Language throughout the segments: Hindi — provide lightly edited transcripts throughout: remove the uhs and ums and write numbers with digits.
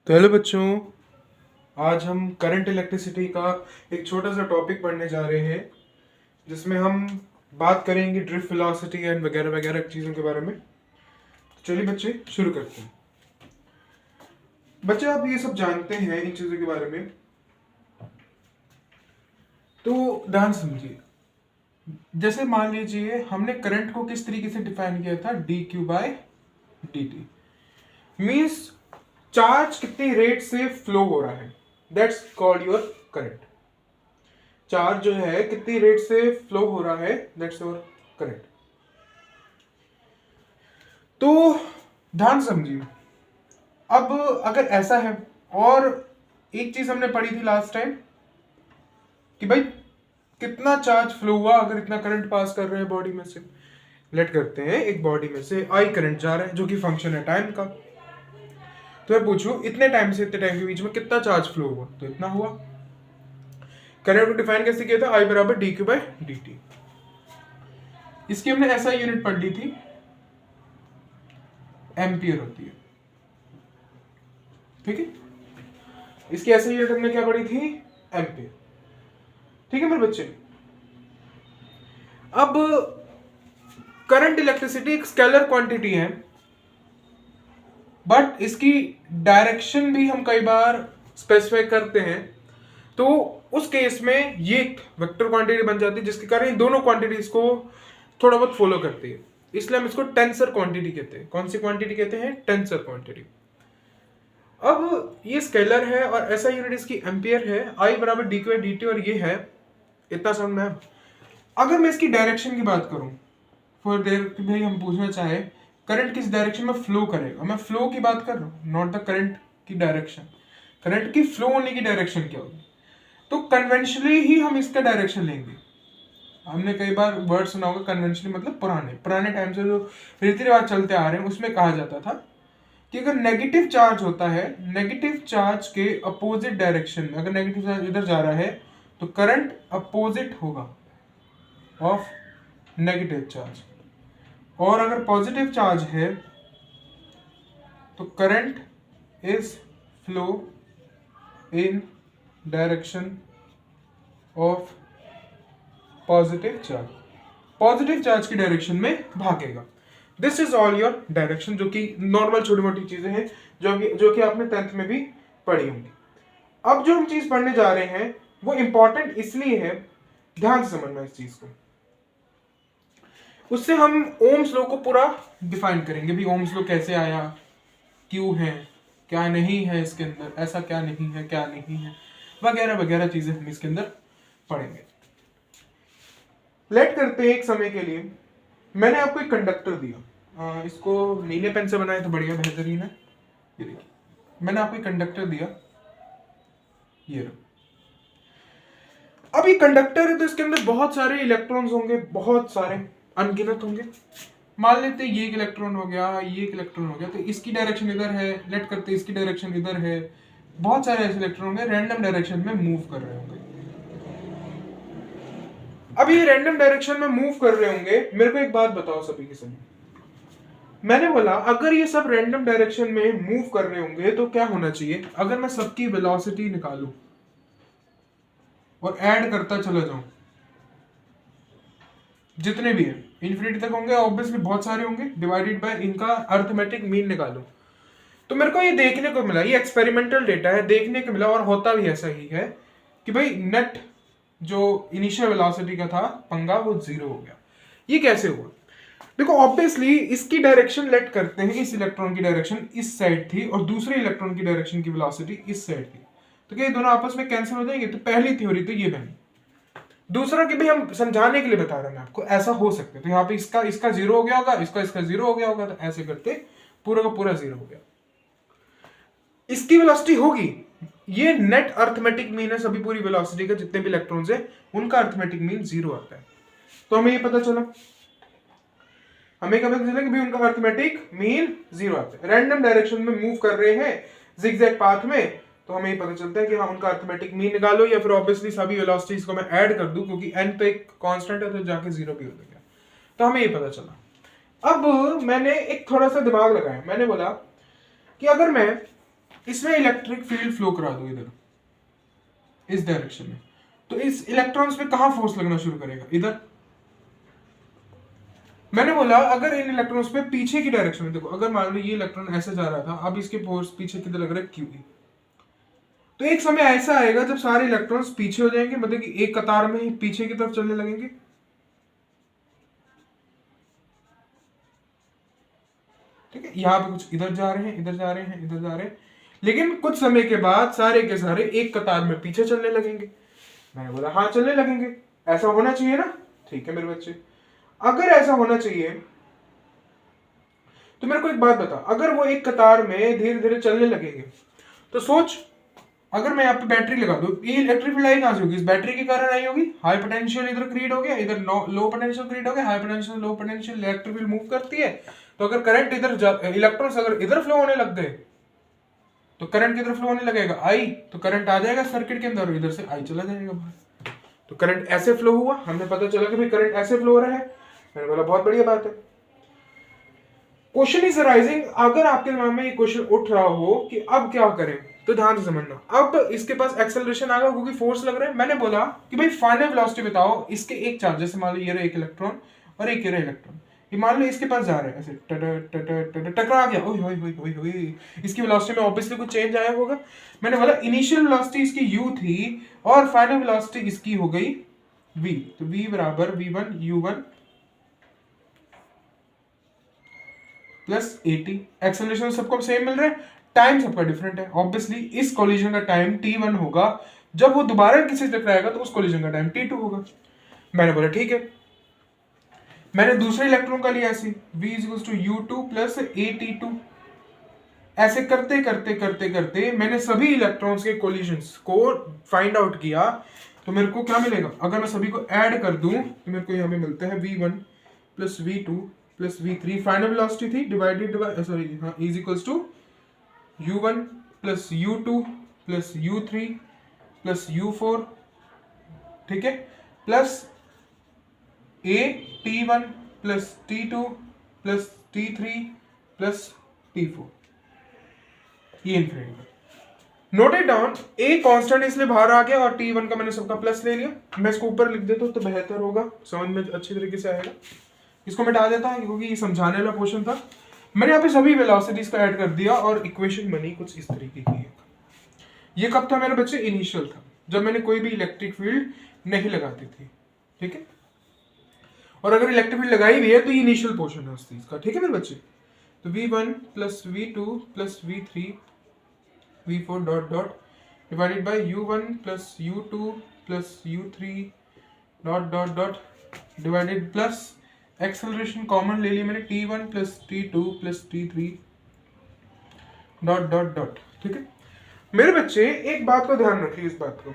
तो हेलो बच्चों, आज हम करंट इलेक्ट्रिसिटी का एक छोटा सा टॉपिक पढ़ने जा रहे हैं जिसमें हम बात करेंगे ड्रिफ्ट वेलोसिटी एंड वगैरह वगैरह चीज़ों के बारे में। तो चलिए बच्चे शुरू करते हैं। बच्चे आप ये सब जानते हैं इन चीज़ों के बारे में, तो ध्यान समझिए। जैसे मान लीजिए हमने करंट को किस तरीके से डिफाइन किया था, D Q by D T means charge कितनी रेट से फ्लो हो रहा है, that's called your current. Charge जो है कितनी रेट से फ्लो हो रहा है, दैट्स योर करंट। तो ध्यान समझिए, अब अगर ऐसा है, और एक चीज हमने पढ़ी थी लास्ट टाइम कि भाई कितना चार्ज फ्लो हुआ अगर इतना करंट पास कर रहे हैं बॉडी में से। लेट करते हैं एक बॉडी में से आई करंट जा रहा है जो कि फंक्शन है टाइम का। तो मैं पूछूं इतने टाइम से इतने टाइम के बीच में कितना चार्ज फ्लो हुआ, तो इतना हुआ। करंट को डिफाइन कैसे किया था, आई बराबर D Q by D T. इसकी हमने ऐसा यूनिट पढ़ ली थी, एम्पियर होती है, ठीक है। इसकी ऐसे यूनिट हमने क्या पढ़ी थी, एम्पियर, ठीक है मेरे बच्चे। अब करंट इलेक्ट्रिसिटी एक स्केलर क्वांटिटी है, बट इसकी डायरेक्शन भी हम कई बार स्पेसिफाई करते हैं। तो उस केस में ये वेक्टर क्वांटिटी बन जाती है जिसके कारण इन दोनों क्वांटिटीज को थोड़ा बहुत फॉलो करती है, इसलिए हम इसको टेंसर क्वांटिटी कहते हैं। कौन सी क्वांटिटी कहते हैं, टेंसर क्वांटिटी। अब ये स्केलर है और ऐसा यूनिट इसकी एम्पियर है, आई बराबर डी क्यू डी टी, और ये है इतना समझ में। अगर मैं इसकी डायरेक्शन की बात करूं फॉर देयर कि भाई हम पूछना चाहे करंट किस डायरेक्शन में फ्लो करेगा, मैं फ्लो की बात कर रहा हूं, नॉट द करंट की डायरेक्शन। करंट की फ्लो होने की डायरेक्शन क्या होगी, तो कन्वेंशनली ही हम इसका डायरेक्शन लेंगे। हमने कई बार वर्ड सुना होगा कन्वेंशनली, मतलब पुराने टाइम से जो रीति रिवाज चलते आ रहे हैं उसमें कहा जाता था कि अगर नेगेटिव चार्ज होता है, नेगेटिव चार्ज के अपोजिट डायरेक्शन में, अगर नेगेटिव चार्ज इधर जा रहा है तो करंट अपोजिट होगा ऑफ नेगेटिव चार्ज, और अगर पॉजिटिव चार्ज है तो current is flow in direction of positive charge, positive charge की डायरेक्शन में भागेगा। This is all your direction, जो कि नॉर्मल छोटी मोटी चीजें हैं जो कि आपने 10th में भी पढ़ी होंगी। अब जो हम चीज पढ़ने जा रहे हैं वो इंपॉर्टेंट इसलिए है, ध्यान से समझना इस चीज को। उससे हम ओम्स लॉ को पूरा डिफाइन करेंगे, भी ओम्स लॉ कैसे आया, क्यों है, क्या नहीं है इसके अंदर, ऐसा क्या नहीं है, क्या नहीं है, वगैरह वगैरह चीजें हम इसके अंदर पढ़ेंगे। लेट करते हैं एक समय के लिए, मैंने आपको एक कंडक्टर दिया, इसको नीले पेन से बनाए तो बढ़िया बेहतरीन है। ये देखिए मैंने आपको एक कंडक्टर दिया, ये रहा। अब ये कंडक्टर है तो इसके अंदर बहुत सारे इलेक्ट्रॉन्स होंगे, बहुत सारे, अनगिनत होंगे। मान लेते हैं ये एक इलेक्ट्रॉन हो गया, ये एक इलेक्ट्रॉन हो गया, तो इसकी डायरेक्शन इधर है। लेट करते हैं इसकी डायरेक्शन इधर है। बहुत सारे ऐसे इलेक्ट्रॉन होंगे रैंडम डायरेक्शन में मूव कर रहे होंगे। अब ये रैंडम डायरेक्शन में मूव कर रहे होंगे, मेरे को एक बात बताओ सभी के सभी, मैंने बोला अगर ये सब रैंडम डायरेक्शन में मूव कर रहे होंगे तो क्या होना चाहिए, अगर मैं सबकी वेलोसिटी निकालूं और ऐड करता चला जाऊं, जितने भी हैं इन्फिनिटी तक होंगे, ऑब्वियसली बहुत सारे होंगे, डिवाइडेड बाय इनका अर्थमेटिक मीन निकालो, तो मेरे को ये देखने को मिला, ये एक्सपेरिमेंटल डेटा है, देखने को मिला और होता भी ऐसा ही है कि भाई नेट जो इनिशियल वेलोसिटी का था पंगा वो 0 हो गया। ये कैसे हुआ, देखो ऑब्वियसली इसकी डायरेक्शन लेट करते हैं, इस इलेक्ट्रॉन की डायरेक्शन इस साइड थी और दूसरे इलेक्ट्रॉन की डायरेक्शन की वेलोसिटी इस साइड थी, तो क्या ये दोनों आपस में कैंसिल हो जाएंगे, तो पहली थ्योरी तो ये बनी। दूसरा कि भाई हम समझाने के लिए बता रहे हैं आपको, ऐसा हो सकता है, तो यहाँ पे इसका 0 हो गया होगा, इसका 0 हो गया होगा, तो ऐसे करते पूरा का पूरा 0 हो गया। इसकी वेलोसिटी होगी, ये नेट अर्थमेटिक मीन है सभी पूरी वेलोसिटी का, जितने भी इलेक्ट्रॉन्स है उनका अर्थमेटिक मीन 0 आता है। तो हमें ये पता चला, हमें क्या पता चला कि भाई उनका अर्थमेटिक मीन 0 आता है। रैंडम डायरेक्शन में मूव कर रहे हैं जिगजैग पाथ में, तो हमें ये पता चलता है कि हाँ उनका अर्थमेटिक मीन निकालो, या फिर ऑब्वियसली सभी वेलोसिटीज को मैं ऐड कर दूं क्योंकि n तो एक कांस्टेंट है तो जाके 0 भी हो जाएगा, तो हमें ये पता चला। अब मैंने एक थोड़ा सा दिमाग लगाया, मैंने बोला कि अगर मैं इसमें इलेक्ट्रिक फील्ड फ्लो करा दो इधर इस डायरेक्शन में, तो इस इलेक्ट्रॉन्स पे कहां फोर्स लगना शुरू करेगा? इधर। मैंने बोला अगर इन इलेक्ट्रॉन्स पे पीछे की डायरेक्शन में, देखो अगर मान लो ये इलेक्ट्रॉन ऐसे जा रहा था, अब इसके फोर्स पीछे किधर लग रहा है? QE। तो एक समय ऐसा आएगा जब सारे इलेक्ट्रॉन्स पीछे हो जाएंगे, मतलब कि एक कतार में ही पीछे की तरफ चलने लगेंगे। ठीक है, यहाँ पे कुछ इधर जा रहे हैं, इधर जा रहे हैं, इधर जा रहे हैं, लेकिन कुछ समय के बाद सारे के सारे एक कतार में पीछे चलने लगेंगे। मैंने बोला हाँ चलने लगेंगे, ऐसा होना चाहिए ना। ठीक है मेरे बच्चे, अगर ऐसा होना चाहिए तो मेरे को एक बात बता, अगर वो एक कतार में धीरे धीरे चलने लगेंगे तो सोच, अगर मैं यहाँ पे बैटरी लगा दूं, ये इलेक्ट्रिक फील्ड आई कहां से होगी? इस बैटरी के कारण आई होगी। हाई पोटेंशियल इधर क्रिएट हो गया, इधर लो पोटेंशियल क्रिएट हो गया, high potential low potential, electric field move करती है। तो अगर करंट इधर, इलेक्ट्रॉन्स अगर इधर फ्लो होने लग गए तो करंट किधर फ्लो होने लगेगा? आई, तो करंट आ जाएगा सर्किट के अंदर, इधर से आई चला जाएगा बाहर। तो करंट ऐसे फ्लो हुआ, हमने पता चला कि भाई करंट ऐसे फ्लो हो रहा है। मैंने बोला बहुत बढ़िया बात है। क्वेश्चन इज अराइजिंग, अगर आपके दिमाग में ये क्वेश्चन उठ रहा हो कि अब क्या करें, तो ध्यान से समझना। अब इसके पास एक्सेलरेशन आ गया क्योंकि फोर्स लग रहा है। मैंने बोला कि भाई फाइनल वेलोसिटी बताओ इसके एक चार्ज, जैसे मान लो ये रहा एक इलेक्ट्रॉन और एक ये रहा इलेक्ट्रॉन, ये मान लो इसके पास जा रहा है ऐसे टकरा गया, ओए होए होए होए होए, इसकी वेलोसिटी में ऑब्वियसली कुछ चेंज आया होगा। मैंने बोला इनिशियल वेलोसिटी इसकी u थी और फाइनल वेलोसिटी इसकी हो गई v, तो v बराबर v1 u1 प्लस 80। एक्सेलरेशन सबको सेम मिल रहा है, टाइम सबका डिफरेंट है। ऑब्वियसली इस कोलिजन का टाइम t1 होगा, जब वो दोबारा किसी से टकराएगा तो उस कोलिजन का टाइम t2 होगा। मैंने बोला ठीक है। मैंने दूसरे इलेक्ट्रॉन का लिया ऐसे v = u2 प्लस at2। ऐसे करते करते करते करते मैंने सभी इलेक्ट्रॉन्स के कोलिजन्स को फाइंड आउट किया, तो मेरे को क्या मिलेगा? अगर मैं सभी को ऐड कर दूं तो मेरे को यहाँ पे मिलता है v1 plus v2 plus v3। Final velocity थी divided by is equals to u1 plus u2 plus u3 plus u4, ठीक है, plus a t1 plus t2 plus t3 plus t4, ये infinity. Note it down, A constant इसलिए बाहर आ गया और t1 का मैंने सबका प्लस ले लिया। मैं इसको ऊपर लिख देता हूं तो बेहतर होगा, समझ में अच्छी तरीके से आएगा। इसको मिटा देता हूं क्योंकि ये समझाने वाला पोर्शन था। मैंने यहाँ पे सभी वेलोसिटीज को ऐड कर दिया और इक्वेशन बनी कुछ इस तरीके की। ये कब था मेरे बच्चे? इनिशियल था, जब मैंने कोई भी इलेक्ट्रिक फील्ड नहीं लगाती थी। ठीक है, और अगर इलेक्ट्रिक फील्ड लगाई भी है तो ये इनिशियल पोर्शन है उस चीज का। ठीक है मेरे बच्चे, तो v1 plus v2 plus v3 v4 dot dot divided by u1 plus u2 plus u3 dot dot dot divided plus acceleration common ले ली मैंने t1 plus t2 plus t3 dot dot dot. ठीक है मेरे बच्चे, एक बात को ध्यान रखिए, इस बात को।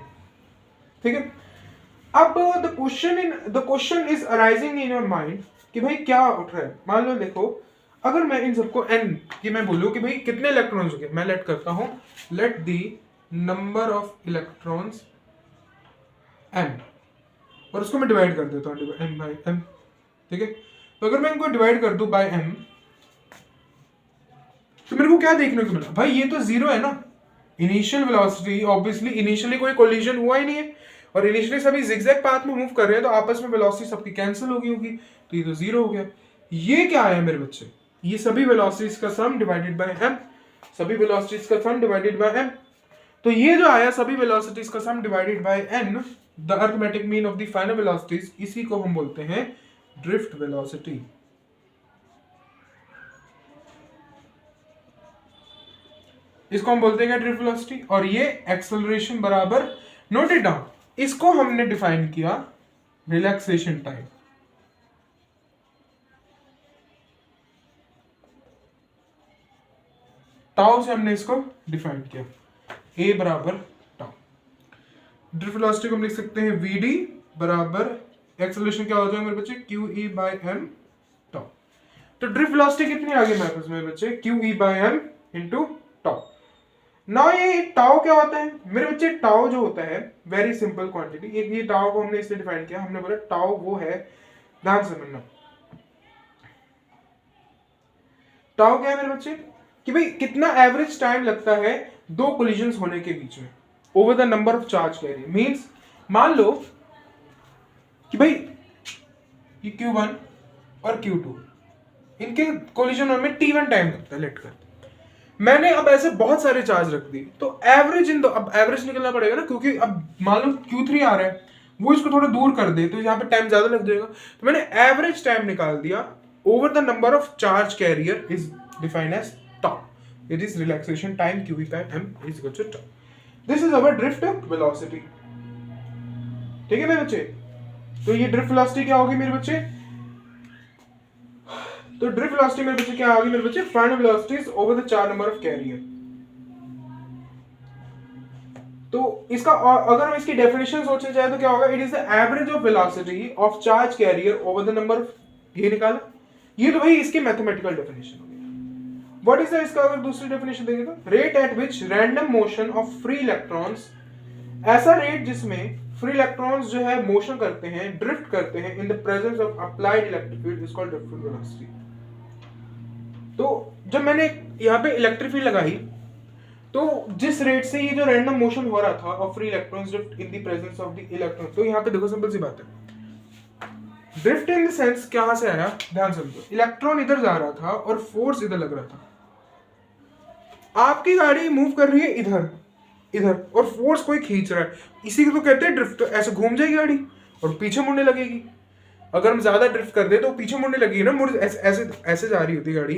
ठीक है, अब the question is arising in your mind कि भाई क्या उठ रहा है। मान लो देखो, अगर मैं इन सबको n कि मैं बोलूं कि भाई कितने इलेक्ट्रॉन्स हो गए, मैं लेट करता हूं, let the number of electrons n, और उसको मैं डिवाइड कर देता हूं n बाय m। ठीक है, तो अगर मैं इनको डिवाइड कर दूं बाय m, तो मेरे को क्या देखने को मिला? भाई ये तो जीरो है ना, इनिशियल वेलोसिटी, ऑब्वियसली इनिशियली कोई कोलिजन हुआ ही नहीं है और इनिशियली सभी जिगजैग पाथ में मूव कर रहे हैं, तो आपस में वेलोसिटी सबकी कैंसिल होगी, तो ये तो जीरो हो गया। ये क्या है मेरे बच्चे? ये सभी वेलोसिटीज का सम डिवाइडेड बाय m, सभी वेलोसिटीज का सम डिवाइडेड बाय m। तो ये जो आया सभी वेलोसिटीज का सम divided by n, the arithmetic mean of the final velocities, इसी को हम बोलते हैं ड्रिफ्ट वेलोसिटी। इसको हम बोलते हैं ड्रिफ्ट वेलोसिटी। और ये एक्सेलरेशन बराबर, नोट इट डाउन, इसको हमने डिफाइन किया रिलैक्सेशन टाइम। टाउ से हमने इसको डिफाइन किया, a बराबर टाउ। ड्रिफ्ट वेलोसिटी को हम लिख सकते हैं vd बराबर एक्सेलरेशन क्या हो जाएगा मेरे बच्चे? qe by m tau. तो ड्रिफ्ट वेलोसिटी कितनी आ गई मेरे पास मेरे बच्चे? qe by m into tau. ना ये टाउ क्या होता है मेरे बच्चे? टाउ जो होता है वेरी सिंपल क्वांटिटी। एक ये टाउ को हमने इसलिए डिफाइन किया, हमने बोला टाउ वो है, ध्यान से समझना, टाउ क्या है मेरे बच्चे? कि भाई कितना एवरेज टाइम लगता है दो कोलिजन्स होने के बीच में over the number of charge career. Means मान लो कि भाई ये Q1 और Q2 इनके कोलिजन में T1 टाइम लगता है, लेट कर मैंने अब ऐसे बहुत सारे चार्ज रख दिए, तो एवरेज इन दो, अब एवरेज निकलना पड़ेगा ना, क्योंकि अब मान लो Q3 आ रहा है, वो इसको थोड़ा दूर कर दे तो यहाँ पे टाइम ज्यादा लग जाएगा। तो मैंने एवरेज टाइम निकाल दिया over the number of charge carrier is defined as tau. It is relaxation time QE by m is equal to tau. This is our drift velocity. ठीक है मेरे बच्चे, तो ये ड्रिफ्ट वेलोसिटी क्या होगी मेरे बच्चे, तो ड्रिफ्ट वेलोसिटी मेरे बच्चे क्या होगी मेरे बच्चे, फाइनल वेलोसिटीज ओवर द चार नंबर ऑफ कैरियर। तो इसका अगर हम इसकी डेफिनेशन सोचने जाए तो क्या होगा, it is the average of velocity of charge career over the number of, ये निकाला, ये तो भाई इसकी मैथमेटिकल डेफिनेशन हो गई। व्हाट इज द, इसका अगर दूसरी डेफिनेशन देंगे तो rate at which random motion of free electrons, ऐसा रेट जिसमें फ्री इलेक्ट्रॉन्स जो है मोशन करते हैं, ड्रिफ्ट करते हैं in the presence of applied electric field is called drift velocity. तो जब मैंने यहाँ पे इलेक्ट्रिक फील्ड लगाई तो जिस रेट से ये जो रैंडम मोशन हो रहा था of free electrons drift in the presence of the electron, तो यहाँ पे देखो सिंपल सी बात है, ड्रिफ्ट इन द सेंस कहां से आया, ध्यान समझो, इलेक्ट्रॉन इधर जा रहा था और फोर्स इधर लग रहा था। आपकी गाड़ी मूव कर रही है इधर इधर और फोर्स कोई खींच रहा है, इसी को तो कहते हैं ड्रिफ्ट। ऐसे घूम जाएगी गाड़ी और पीछे मुड़ने लगेगी। अगर हम ज्यादा ड्रिफ्ट कर दे तो पीछे मुड़ने लगेगी ना, मुड़ ऐसे ऐसे जा रही होती गाड़ी,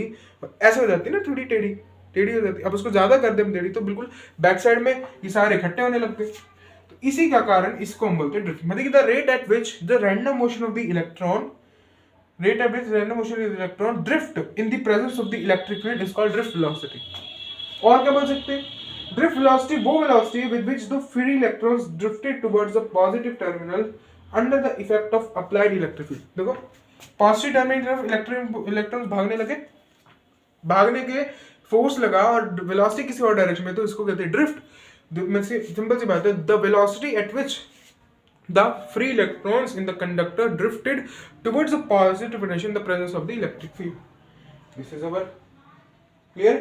ऐसे हो जाती है ना, थोड़ी टेढ़ी टेढ़ी हो जाती है। अब उसको ज्यादा कर दे हम टेढ़ी तो बिल्कुल बैक साइड में ये सारे इकट्ठे होने लगते। तो इसी का कारण इसको हम बोलते हैं ड्रिफ्ट। मतलब the rate at which the random motion of the electron, rate at which random motion of the electron drift in the presence of the electric field is called drift velocity. और क्या बोल सकते हैं, drift velocity वो velocity with which the free electrons drifted towards the positive terminal under the effect of applied electric field. देखो पॉजिटिव टर्मिनल तरफ इलेक्ट्रॉन्स भागने लगे, भागने के फोर्स लगा और वेलोसिटी किसी और डायरेक्शन में, तो इसको कहते हैं ड्रिफ्ट। सिंपल सी बात है, the velocity at which the free electrons in the conductor drifted towards the positive potential in the presence of the electric field. This is our clear,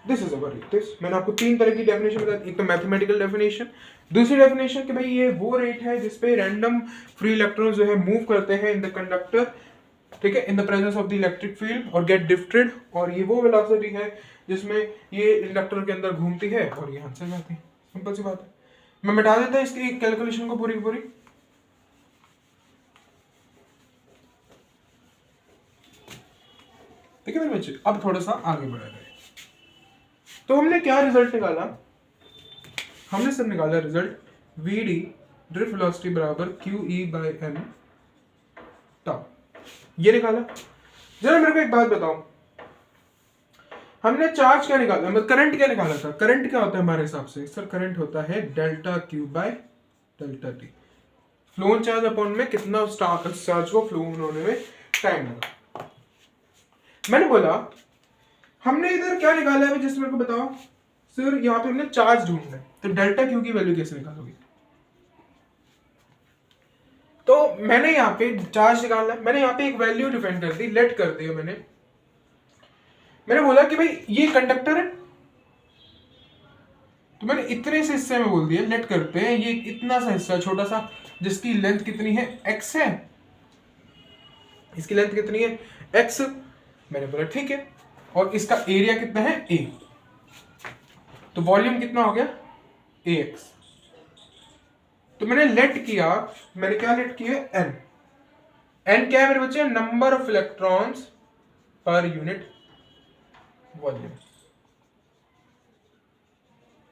this is our this। मैंने आपको तीन तरह की डेफिनेशन बताई, एक तो मैथमेटिकल डेफिनेशन, दूसरी डेफिनेशन कि भाई ये वो रेट है जिसपे रैंडम फ्री इलेक्ट्रॉन्स जो है मूव करते हैं इन द कंडक्टर, ठीक है, in the presence of the electric field और गेट ड्रिफ्टेड, और ये वो वेलोसिटी है जिसमें ये इंडक्टर के अंदर घूमती है और ये आंसर जाती है। सिंपल सी बात है। मैं मिटा देता हूं इसकी कैलकुलेशन को पूरी की पूरी। ठीक है मेरे बच्चे, अब थोड़ा सा आगे बढ़ा रहे। तो हमने क्या रिजल्ट निकाला, हमने सब निकाला रिजल्ट वीडी ड्रिफ्ट वेलोसिटी बराबर QE बाय m टाउ, ये निकाला। जरा मेरे को एक बात बताओ, हमने चार्ज क्या निकाला, मतलब करंट क्या निकाला था। करंट क्या होता है हमारे हिसाब से, सर करंट होता है delta Q by delta T, flow charge upon में कितना चार्ज को फ्लो होने में टाइम लगा। मैंने बोला हमने इधर क्या निकाला है, जिसमें मेरे को बताओ सर, यहाँ पे हमने चार्ज ढूंढना है, तो डेल्टा Q की वैल्यू कैसे निकालोगे। तो मैंने यहाँ पे चार्ज निकालना है, मैंने यहाँ पे एक वैल्यू डिफाइन कर दी, लेट कर दिया मैंने बोला कि भाई ये कंडक्टर है, तो मैंने इतने से हिस्से में बोल दिया, लेट करते हैं, ये इतना सा हिस्सा छोटा सा जिसकी लेंथ कितनी है x है, इसकी लेंथ कितनी है x, मैंने बोला ठीक है, और इसका एरिया कितना है a, तो वॉल्यूम कितना हो गया ax। तो मैंने लेट किया, मैंने क्या लेट किया n क्या है मेरे बच्चे, number of electrons per unit volume.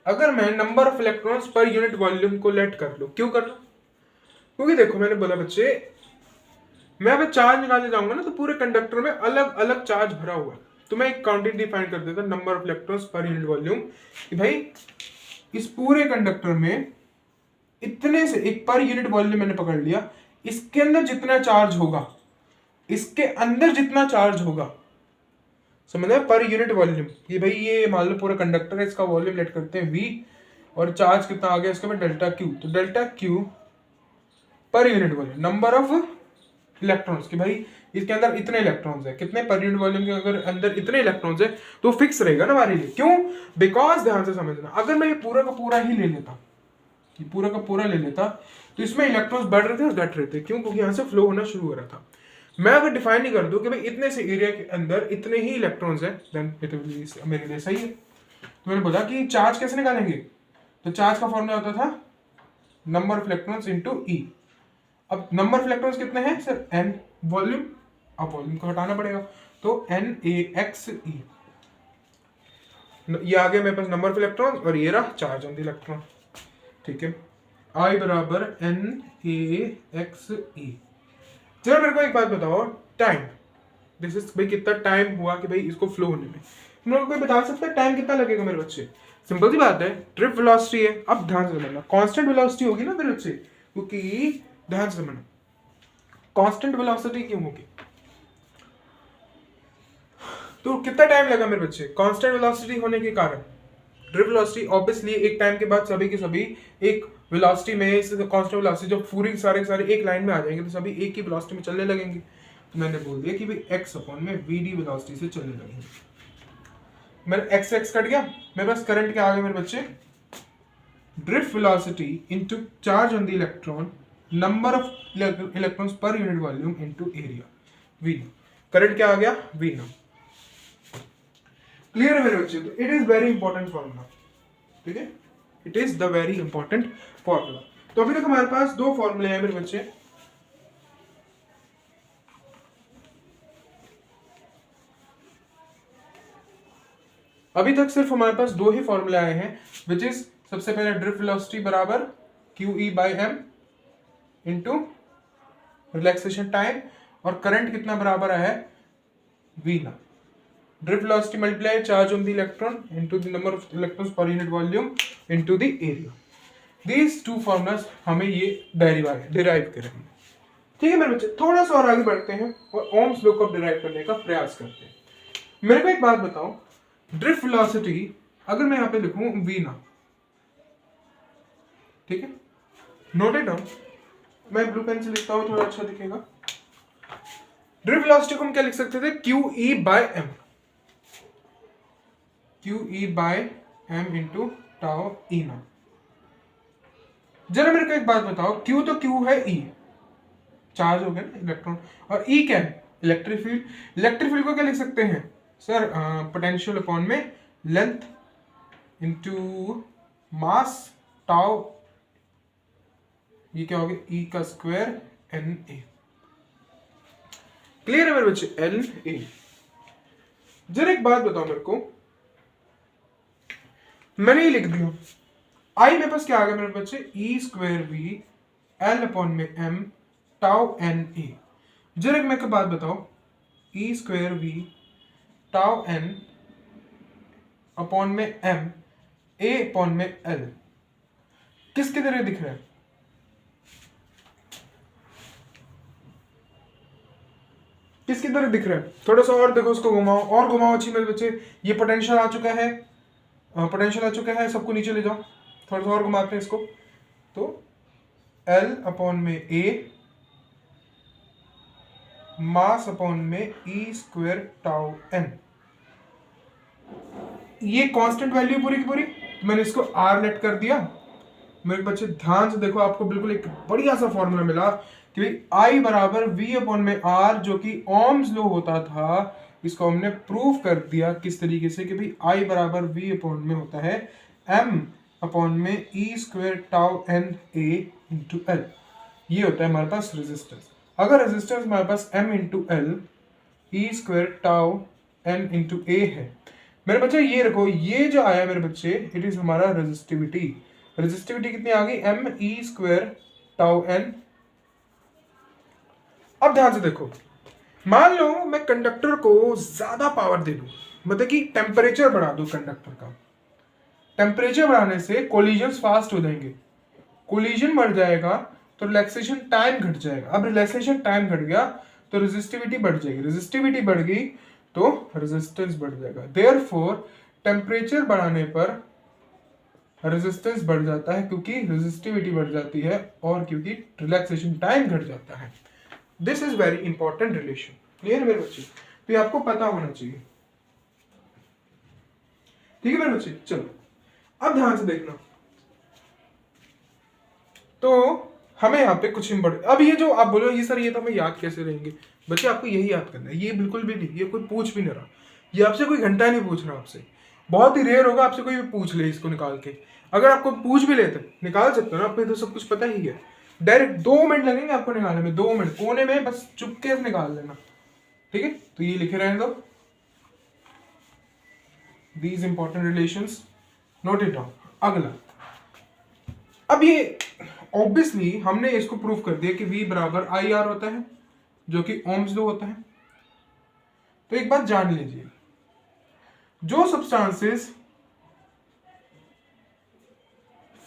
अगर मैं number of electrons per unit volume को लेट कर लूं, क्यों कर लूं, क्योंकि देखो मैंने बोला बच्चे, मैं अगर चार्ज निकालने जाऊंगा ना तो पूरे कंडक्टर में अलग अलग चार्ज भरा हुआ है, तो मैं एक क्वांटिटी डिफाइन कर देता number of electrons per unit volume, कि भाई इस पूरे कंडक्टर में इतने से एक पर यूनिट वॉल्यूम मैंने पकड़ लिया, इसके अंदर जितना चार्ज होगा, इसके अंदर जितना चार्ज होगा, समझ में, पर यूनिट वॉल्यूम। ये भाई ये मान लो पूरा कंडक्टर है, इसका वॉल्यूम लेट करते हैं V, और चार्ज कितना आ गया इसका में डेल्टा Q, तो डेल्टा Q पर unit volume, number of electrons कि भाई इसके अंदर इतने इलेक्ट्रॉन्स है, कितने पर यूनिट वॉल्यूम के अगर अंदर इतने इलेक्ट्रॉन्स है तो फिक्स रहेगा ना हमारे लिए। क्यों? बिकॉज ध्यान से समझना, अगर मैं ये पूरा का पूरा ही ले लेता, ये पूरा का पूरा ले लेता तो इसमें इलेक्ट्रॉन्स बढ़ रहे थे और घट रहे थे। क्यों? क्योंकि यहाँ से फ्लो होना शुरू हो रहा था। मैं अगर डिफाइन नहीं कर दूं कि भाई इतने से एरिया के अंदर इतने ही इलेक्ट्रॉन्स हैं, देन इट विल मेरे लिए सही है। तो मैंने बोला कि चार्ज कैसे निकालेंगे, तो चार्ज का फॉर्मूला होता था नंबर ऑफ इलेक्ट्रॉन्स इनटू ई। अब नंबर ऑफ इलेक्ट्रॉन्स कितने हैं सर? एन। वॉल्यूम, अब वॉल्यूम को हटाना पड़ेगा तो एन ए एक्स ई। ये आ गया मेरे पास नंबर ऑफ इलेक्ट्रॉन्स और ये रहा चार्ज ऑन द इलेक्ट्रॉन। ठीक है, आई बराबर एन ए एक्स ई। चलो मेरे को एक बात बताओ, टाइम, दिस इज भाई कितना टाइम हुआ कि भाई इसको फ्लो होने में, तुम लोग कोई बता सकता है टाइम कितना लगेगा मेरे बच्चे? सिंपल सी बात है, ड्रिफ्ट वेलोसिटी है। अब ध्यान से समझना, कांस्टेंट वेलोसिटी होगी ना मेरे बच्चे, क्योंकि ध्यान से समझना कांस्टेंट वेलोसिटी क्यों होगी, तो कितना टाइम लगा मेरे बच्चे कांस्टेंट वेलोसिटी होने के कारण? ड्रिफ्ट वेलोसिटी ऑब्वियसली एक टाइम के बाद सभी के सभी एक वेलोसिटी में, कांस्टेंट वेलोसिटी जब पूरी सारे एक लाइन में आ जाएंगे तो सभी एक ही वेलोसिटी में चलने लगेंगे। तो मैंने बोल दिया कि भाई x अपॉन में vd वेलोसिटी से चलने लगेंगे। मेरा x कट गया, मेरे पास करंट क्या आ गया मेरे बच्चे? Drift velocity into charge on the electron, number of electrons per unit volume into area, v। Current क्या आ गया? v not. क्लियर है मेरे बच्चे? तो it is very important formula, ठीक है, it is the very important formula. तो अभी तक हमारे पास दो फॉर्मूले हैं मेरे बच्चे, अभी तक सिर्फ हमारे पास दो ही फॉर्मूले आए हैं, विच इज सबसे पहले ड्रिफ्ट वेलोसिटी बराबर Q E by M into relaxation time, और करंट कितना बराबर है? वी ना। Drift velocity multiply charge on the electron into the number of electrons per unit volume into the area. These two formulas हमें ये डिराइव करेंगे। ठीक है मेरे बच्चे, थोड़ा सा और आगे बढ़ते हैं और ओम्स लॉ को डिराइव करने का प्रयास करते हैं। मेरे को एक बात बताओ, ड्रिफ्ट वेलोसिटी अगर मैं यहां पे लिखूं वी ना, ठीक है, नोट इट डाउन, मैं ब्लू पेन से लिखता हूं थोड़ा अच्छा दिखेगा। ड्रिफ्ट वेलोसिटी को हम क्या लिख सकते थे? Q E by M, Q E by M into tau E ना। जरा मेरे को एक बात बताओ, क्यू तो क्यू है, ई चार्ज हो गया ना इलेक्ट्रॉन, और ई क्या है? Electric field. इलेक्ट्रिक फील्ड को क्या लिख सकते हैं सर? पोटेंशियल अपॉन में लेंथ इंटू मास टाउ, ये क्या हो गया? ई का स्क्वायर एन ए। क्लियर है मेरे बच्चे? N A. जरा एक बात बताओ मेरे को, मैंने ये लिख दिया, आई मेरे पास क्या आ गया मेरे बच्चे? E square V L upon में एम टाउ एन ए। जरा एक मेरे को बात बताओ, E square V tau N upon में एम ए अपॉन में एल किसकी तरह दिख रहा है? किसकी तरह दिख रहा है? थोड़ा सा और देखो, उसको घुमाओ और घुमाओ अच्छी मेरे बच्चे। ये पोटेंशियल आ चुका है, पोटेंशियल आ चुका है, सबको नीचे ले जाओ, थोड़ा सा और घुमाते हैं इसको। तो एल अपॉन में ए मास अपॉन में ई स्क्वायर टाउ एन, ये कांस्टेंट वैल्यू पूरी की पूरी, मैंने इसको आर लेट कर दिया। मेरे बच्चे ध्यान से देखो, आपको बिल्कुल एक बढ़िया सा फॉर्मूला मिला कि भाई आई बराबर वी अपॉन में आर, जो कि ओम्स लॉ होता था, इसको हमने प्रूव कर दिया किस तरीके से कि भाई आई बराबर वी अपॉन में होता है एम अपॉन में E square tau N A into L. ये होता है हमारे पास रेजिस्टेंस। अगर रेजिस्टेंस हमारे पास M into L E square tau N into A है मेरे बच्चे, ये रखो, ये जो आया मेरे बच्चे इट इज हमारा रेजिस्टिविटी। रेजिस्टिविटी कितनी आ गई? M E square tau N. अब ध्यान से देखो, मान लो मैं कंडक्टर को ज्यादा पावर दे दूं, मतलब कि टेम्परेचर बढ़ा दूं कंडक्टर का। टेम्परेचर बढ़ाने से कोलिजन्स फास्ट हो जाएंगे, कोलिजन बढ़ जाएगा तो रिलैक्सेशन टाइम घट जाएगा। अब रिलैक्सेशन टाइम घट गया तो रेजिस्टिविटी बढ़ जाएगी, रेजिस्टिविटी बढ़ गई तो रेजिस्टेंस बढ़ जाएगा। देयरफॉर टेम्परेचर बढ़ाने पर रेजिस्टेंस बढ़ जाता है, क्योंकि रेजिस्टिविटी बढ़ जाती है और क्योंकि रिलैक्सेशन टाइम घट जाता है। This is very important relation. Clear है मेरे बच्चे? तो ये आपको पता होना चाहिए। ठीक है मेरे बच्चे? चलो अब ध्यान से देखना। तो हमें यहाँ पे कुछ इम्पोर्टेंट, अब ये जो आप बोलो ये सर ये तो हमें याद कैसे रहेंगे, बच्चे आपको यही याद करना है। ये बिल्कुल भी नहीं, ये कोई पूछ भी नहीं रहा, ये आपसे कोई घंटा नहीं पूछ रहा आपसे। बहुत ही रेयर होगा आपसे कोई भी पूछ ले इसको निकाल के। अगर आपको पूछ भी लेते निकाल सकते हो ना, आपको तो सब कुछ पता ही है। डायरेक्ट 2 मिनट लगेंगे आपको निकालने में, 2 मिनट कोने में बस चुपके से निकाल लेना। ठीक है, तो ये लिखे रहने दो, these important relations, note it down. अगला, अब ये ऑब्वियसली हमने इसको प्रूव कर दिया कि V बराबर IR होता है, जो कि ओम्स लॉ होता है। तो एक बात जान लीजिए, जो सब्सटेंसेस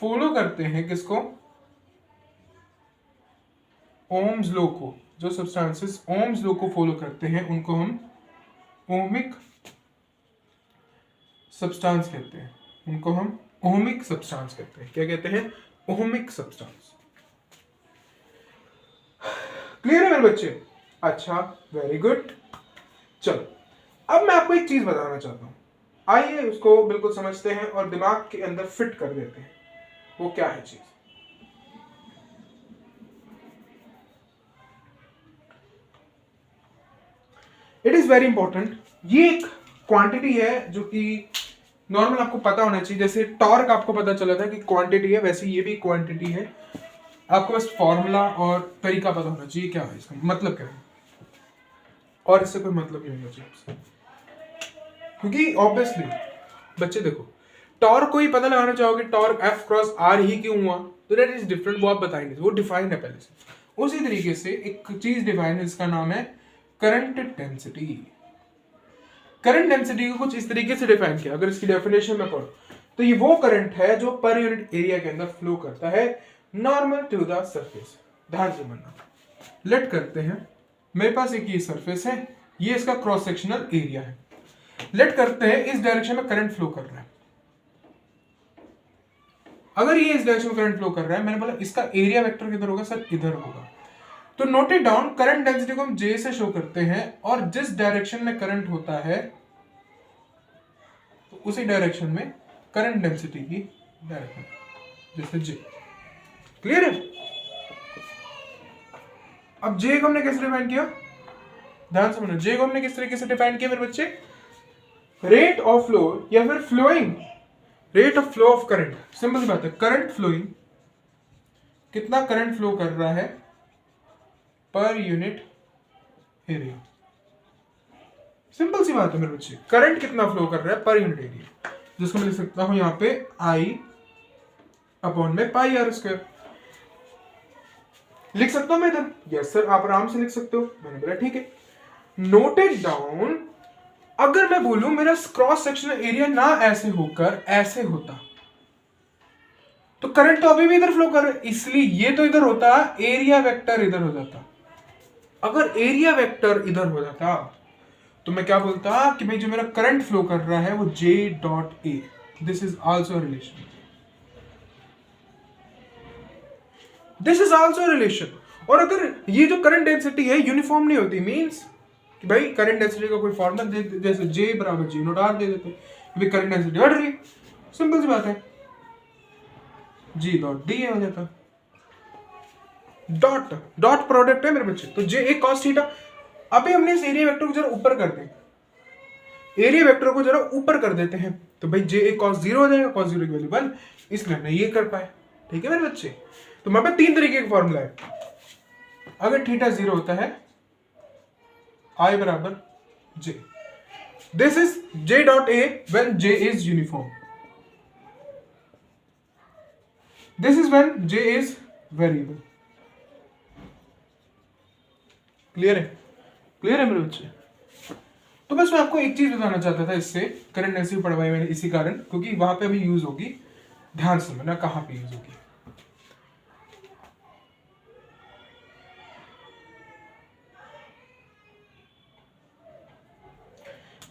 फॉलो करते हैं किसको, ओम्स लॉ को, जो सब्सटेंसेस ओम्स लॉ को फॉलो करते हैं उनको हम ओमिक सब्सटेंस कहते हैं। उनको हम ओमिक सब्सटेंस कहते हैं। क्या कहते हैं? Ohmic substance. क्लियर है मेरे बच्चे? अच्छा, वेरी गुड। चलो अब मैं आपको एक चीज बताना चाहता हूं, आइए उसको बिल्कुल समझते हैं और दिमाग के अंदर फिट कर देते हैं। वो क्या है चीज? It is very important. ये एक क्वांटिटी है जो कि नॉर्मल आपको पता होना चाहिए। जैसे टॉर्क आपको पता चला था कि क्वांटिटी है, वैसे ये भी क्वांटिटी है। आपको बस फॉर्मूला और तरीका पता होना चाहिए क्या है, इसका मतलब क्या है, और इससे कोई मतलब नहीं होना चाहिए। क्योंकि ऑब्वियसली बच्चे देखो, टॉर्क को ही पता लगाना चाहोगे, टॉर्क F क्रॉस R ही क्यों हुआ, तो दैट इज डिफरेंट, वो आप बताएंगे, वो डिफाइन है पहले से। उसी तरीके से एक चीज डिफाइन है, इसका नाम है करंट डेंसिटी। करंट डेंसिटी को कुछ इस तरीके से डिफाइन किया, अगर इसकी डेफिनेशन में पढ़ो तो ये वो करंट है जो पर यूनिट एरिया के अंदर फ्लो करता है नॉर्मल टू द सरफेस। ध्यान से बनना, लेट करते हैं, मेरे पास एक ये सरफेस है, ये इसका क्रॉस सेक्शनल एरिया है। लेट करते हैं इस डायरेक्शन में करंट फ्लो कर रहा है। अगर ये इस डायरेक्शन में करंट फ्लो कर रहा है, मैंने बोला इसका एरिया वेक्टर किधर होगा सर, इधर होगा। तो note it down, current density को हम J से शो करते हैं, और जिस डायरेक्शन में करंट होता है तो उसी डायरेक्शन में करंट डेंसिटी की डायरेक्शन, जैसे J। क्लियर है? अब J को हमने कैसे डिफाइन किया, ध्यान से समझो। J को हमने किस तरीके से डिफाइन किया मेरे बच्चे, रेट ऑफ फ्लो या फिर flowing rate of flow of current. Simple सी बात है, करंट फ्लोइंग, कितना करंट फ्लो कर रहा है पर यूनिट एरिया। सिंपल सी बात है मेरे बच्चे, करंट कितना फ्लो कर रहा है पर यूनिट एरिया, जिसको मैं लिख सकता हूं यहां पे I अपॉन में पाई आर स्क्वायर। लिख सकता हूं मैं इधर? यस सर, आप आराम से लिख सकते हो। मैंने बोला ठीक है। नोटेड डाउन, अगर मैं बोलूं मेरा क्रॉस सेक्शनल एरिया ना ऐसे होकर ऐसे होता, तो करंट तो अभी भी इधर फ्लो कर रहा है, इसलिए ये तो इधर होता, एरिया वेक्टर इधर हो जाता। अगर एरिया वेक्टर इधर हो जाता तो मैं क्या बोलता कि भाई जो मेरा करंट फ्लो कर रहा है वो J dot A, this is also relation, this is also relation. और अगर ये जो करंट डेंसिटी है यूनिफॉर्म नहीं होती, मींस कि भाई करंट डेंसिटी का कोई फॉर्मूला दे, जैसे J बराबर G नोट R दे देते, भाई करंट डेंसिटी बढ़ रही है, सिंपल सी बात है, G डॉट D हो जाता। डॉट डॉट प्रोडक्ट है मेरे बच्चे, तो J एक cos थीटा। अभी हमने इस एरिया वेक्टर को जरा ऊपर कर दें, एरिया वेक्टर को जरा ऊपर कर देते हैं, तो भाई J एक cos 0 हो जाएगा, cos 0 की वैल्यू 1, इसलिए हमने ये कर पाए। ठीक है मेरे बच्चे? तो हमारे पास 3 तरीके का फॉर्मूला है। अगर थीटा 0 होता है, I बराबर J, this is J dot A when J is uniform, this is when J is variable. Clear है? क्लियर है मेरे बच्चे? तो बस मैं आपको एक चीज बताना चाहता था, इससे करंट डेंसिटी पढ़वाई मैंने इसी कारण, क्योंकि वहां पे अभी यूज होगी। ध्यान से समझना कहां पे यूज होगी।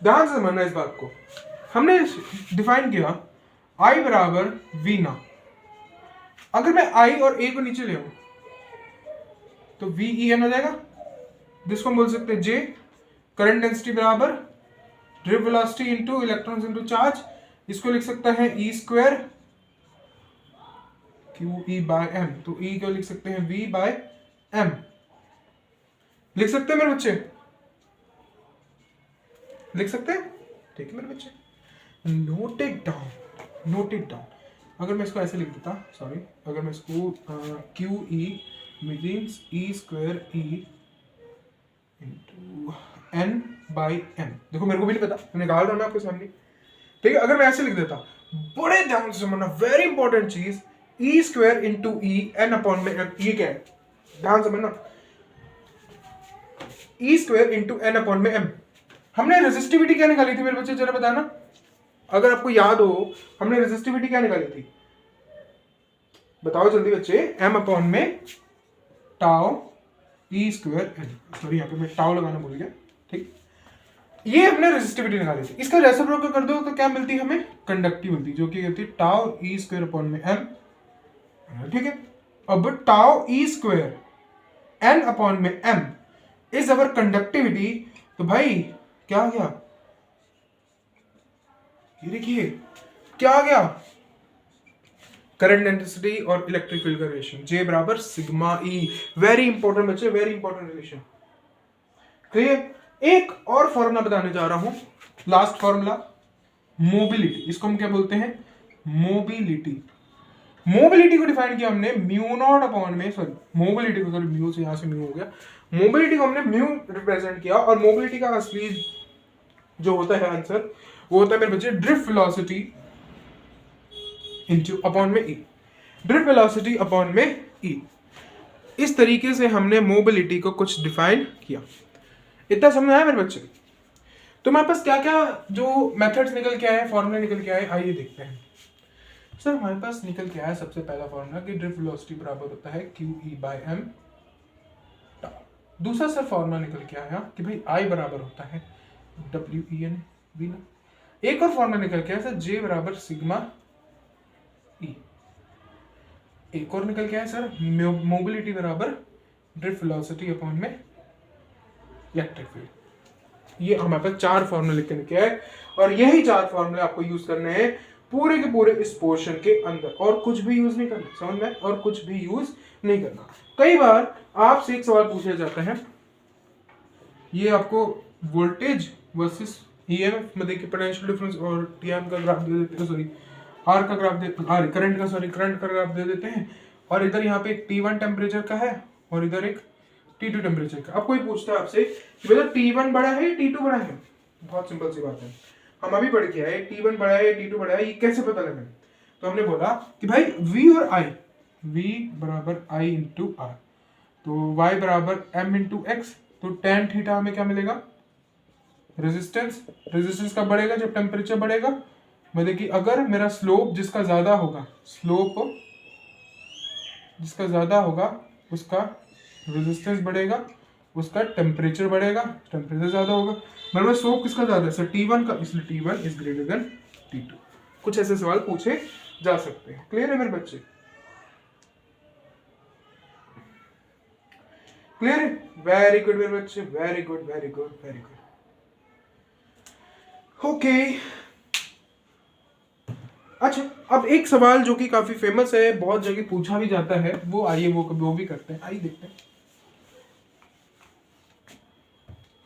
ध्यान से समझना इस बात को। हमने डिफाइन किया I बराबर V ना, अगर मैं I और A को नीचे ले आऊं तो VEN हो जाएगा, जिसको हम बोल सकते हैं जे। करंट डेंसिटी बराबर drift velocity into electrons into charge, इसको लिख सकता है E square Q E by M. तो ई को लिख सकते हैं वी बाय एम, लिख सकते हैं मेरे बच्चे, लिख सकते हैं, ठीक है मेरे बच्चे, note it down, note it down. अगर मैं इसको ऐसे लिख देता, सॉरी, अगर मैं इसको Q E means E square E into N by M, देखो मेरे को भी नहीं पता, मैं निकाल रहा हूं ना आपके सामने, ठीक है। अगर मैं ऐसे लिख देता, बड़े ध्यान से समझना, वेरी इंपॉर्टेंट चीज, E square into E N upon में एम, ये क्या है, ध्यान समझना, E square into N upon में एम। हमने रेजिस्टिविटी क्या निकाली थी मेरे बच्चे, जरा बताना, अगर आपको याद हो हमने रेजिस्टिविटी क्या निकाली थी, बताओ जल्दी बच्चे, एम अपॉन में tau E square N, sorry यहाँ पे मैं टाउ लगाना भूल गया, ठीक, ये हमने रेजिस्टिविटी निकाली थी। इसका रेसिप्रोकल कर दो तो क्या मिलती है हमें, कंडक्टिविटी, जो कि होती है टाउ ई स्क्वायर अपॉन में एम, ठीक है। अब tau E square N upon में एम इज अवर कंडक्टिविटी, तो भाई क्या आ गया, ये देखिए क्या आ गया, करंट डेंसिटी और इलेक्ट्रिक फील्ड का रिलेशन, जे बराबर सिग्मा ई। वेरी इंपॉर्टेंट बच्चे, वेरी इंपॉर्टेंट रिलेशन, क्लियर। एक और फॉर्मूला बताने जा रहा हूं, लास्ट फॉर्मूला, मोबिलिटी, इसको हम क्या बोलते हैं, मोबिलिटी। मोबिलिटी को डिफाइन किया हमने म्यू नॉट अपॉन में, सॉरी मोबिलिटी को, सॉरी म्यू से यहां से म्यू हो गया, मोबिलिटी को हमने म्यू रिप्रेजेंट किया, और मोबिलिटी का असली जो होता है आंसर वो होता है मेरे बच्चे ड्रिफ्ट वेलोसिटी इंटू अपॉन में ई, ड्रिफ्ट वेलोसिटी अपॉन में ई। इस तरीके से हमने मोबिलिटी को कुछ डिफाइन किया। इतना समझ आया मेरे बच्चे? तो हमारे पास क्या क्या जो मेथड्स निकल के आए, फॉर्मूले निकल के आए, आइए देखते हैं। सर हमारे पास निकल के आया सबसे पहला फॉर्मूला कि ड्रिफ्ट वेलोसिटी बराबर होता है क्यू ई बाय एम। दूसरा सर फॉर्मूला निकल के आया कि भाई आई बराबर होता है डब्ल्यू ई एन वी ना। एक और फॉर्मूला निकल के आया सर जे बराबर सिग्मा ई। एक और निकल के आया सर मोबिलिटी बराबर ड्रिफ्ट वेलोसिटी अपॉन में इलेक्ट्रिक फील्ड। ये हमारे पास चार फॉर्मूले निकल के आए, और यही चार फॉर्मूले आपको यूज करने हैं पूरे के पूरे इस पोर्शन के अंदर, और कुछ भी यूज नहीं करना, समझ में, और कुछ भी यूज नहीं करना। कई बार आपसे एक सवाल पूछा जाता है, ये आपको वोल्टेज वर्सेस ईएमएफ में देखिए पोटेंशियल डिफरेंस और टीएम का ग्राफ दे देते हैं, सॉरी आर का ग्राफ दे, करंट का, सॉरी करंट का ग्राफ दे देते हैं, और इधर यहाँ पे एक T1 टेम्परेचर का है और इधर एक T2 टेम्परेचर का। अब कोई पूछता है आपसे कि भैया T1 बड़ा है या T2 बड़ा है, बहुत सिंपल सी बात है, हम अभी पढ़ किया है T1 बड़ा है T2 बड़ा है, ये कैसे पता लगे? तो हमने बोला कि भाई V और I, V बराबर I इंटू R, तो Y बराबर M इंटू X, तो tan थीटा हमें क्या मिलेगा, रेजिस्टेंस। रेजिस्टेंस कब बढ़ेगा, जब टेम्परेचर बढ़ेगा। मैं देखिए अगर मेरा स्लोप जिसका ज्यादा होगा, स्लोप जिसका ज्यादा होगा उसका रेजिस्टेंस बढ़ेगा, उसका टेम्परेचर बढ़ेगा, टेम्परेचर ज्यादा होगा। मतलब स्लोप किसका ज्यादा है सर, T1 का, इसलिए T1 is greater than T2। कुछ ऐसे सवाल पूछे जा सकते हैं। क्लियर है मेरे बच्चे? क्लियर है? वेरी गुड मेरे बच्चे, very good very good very good. Okay अच्छा, अब एक सवाल जो कि काफी फेमस है, बहुत जगह पूछा भी जाता है, वो आइए वो भी करते हैं, आइए देखते हैं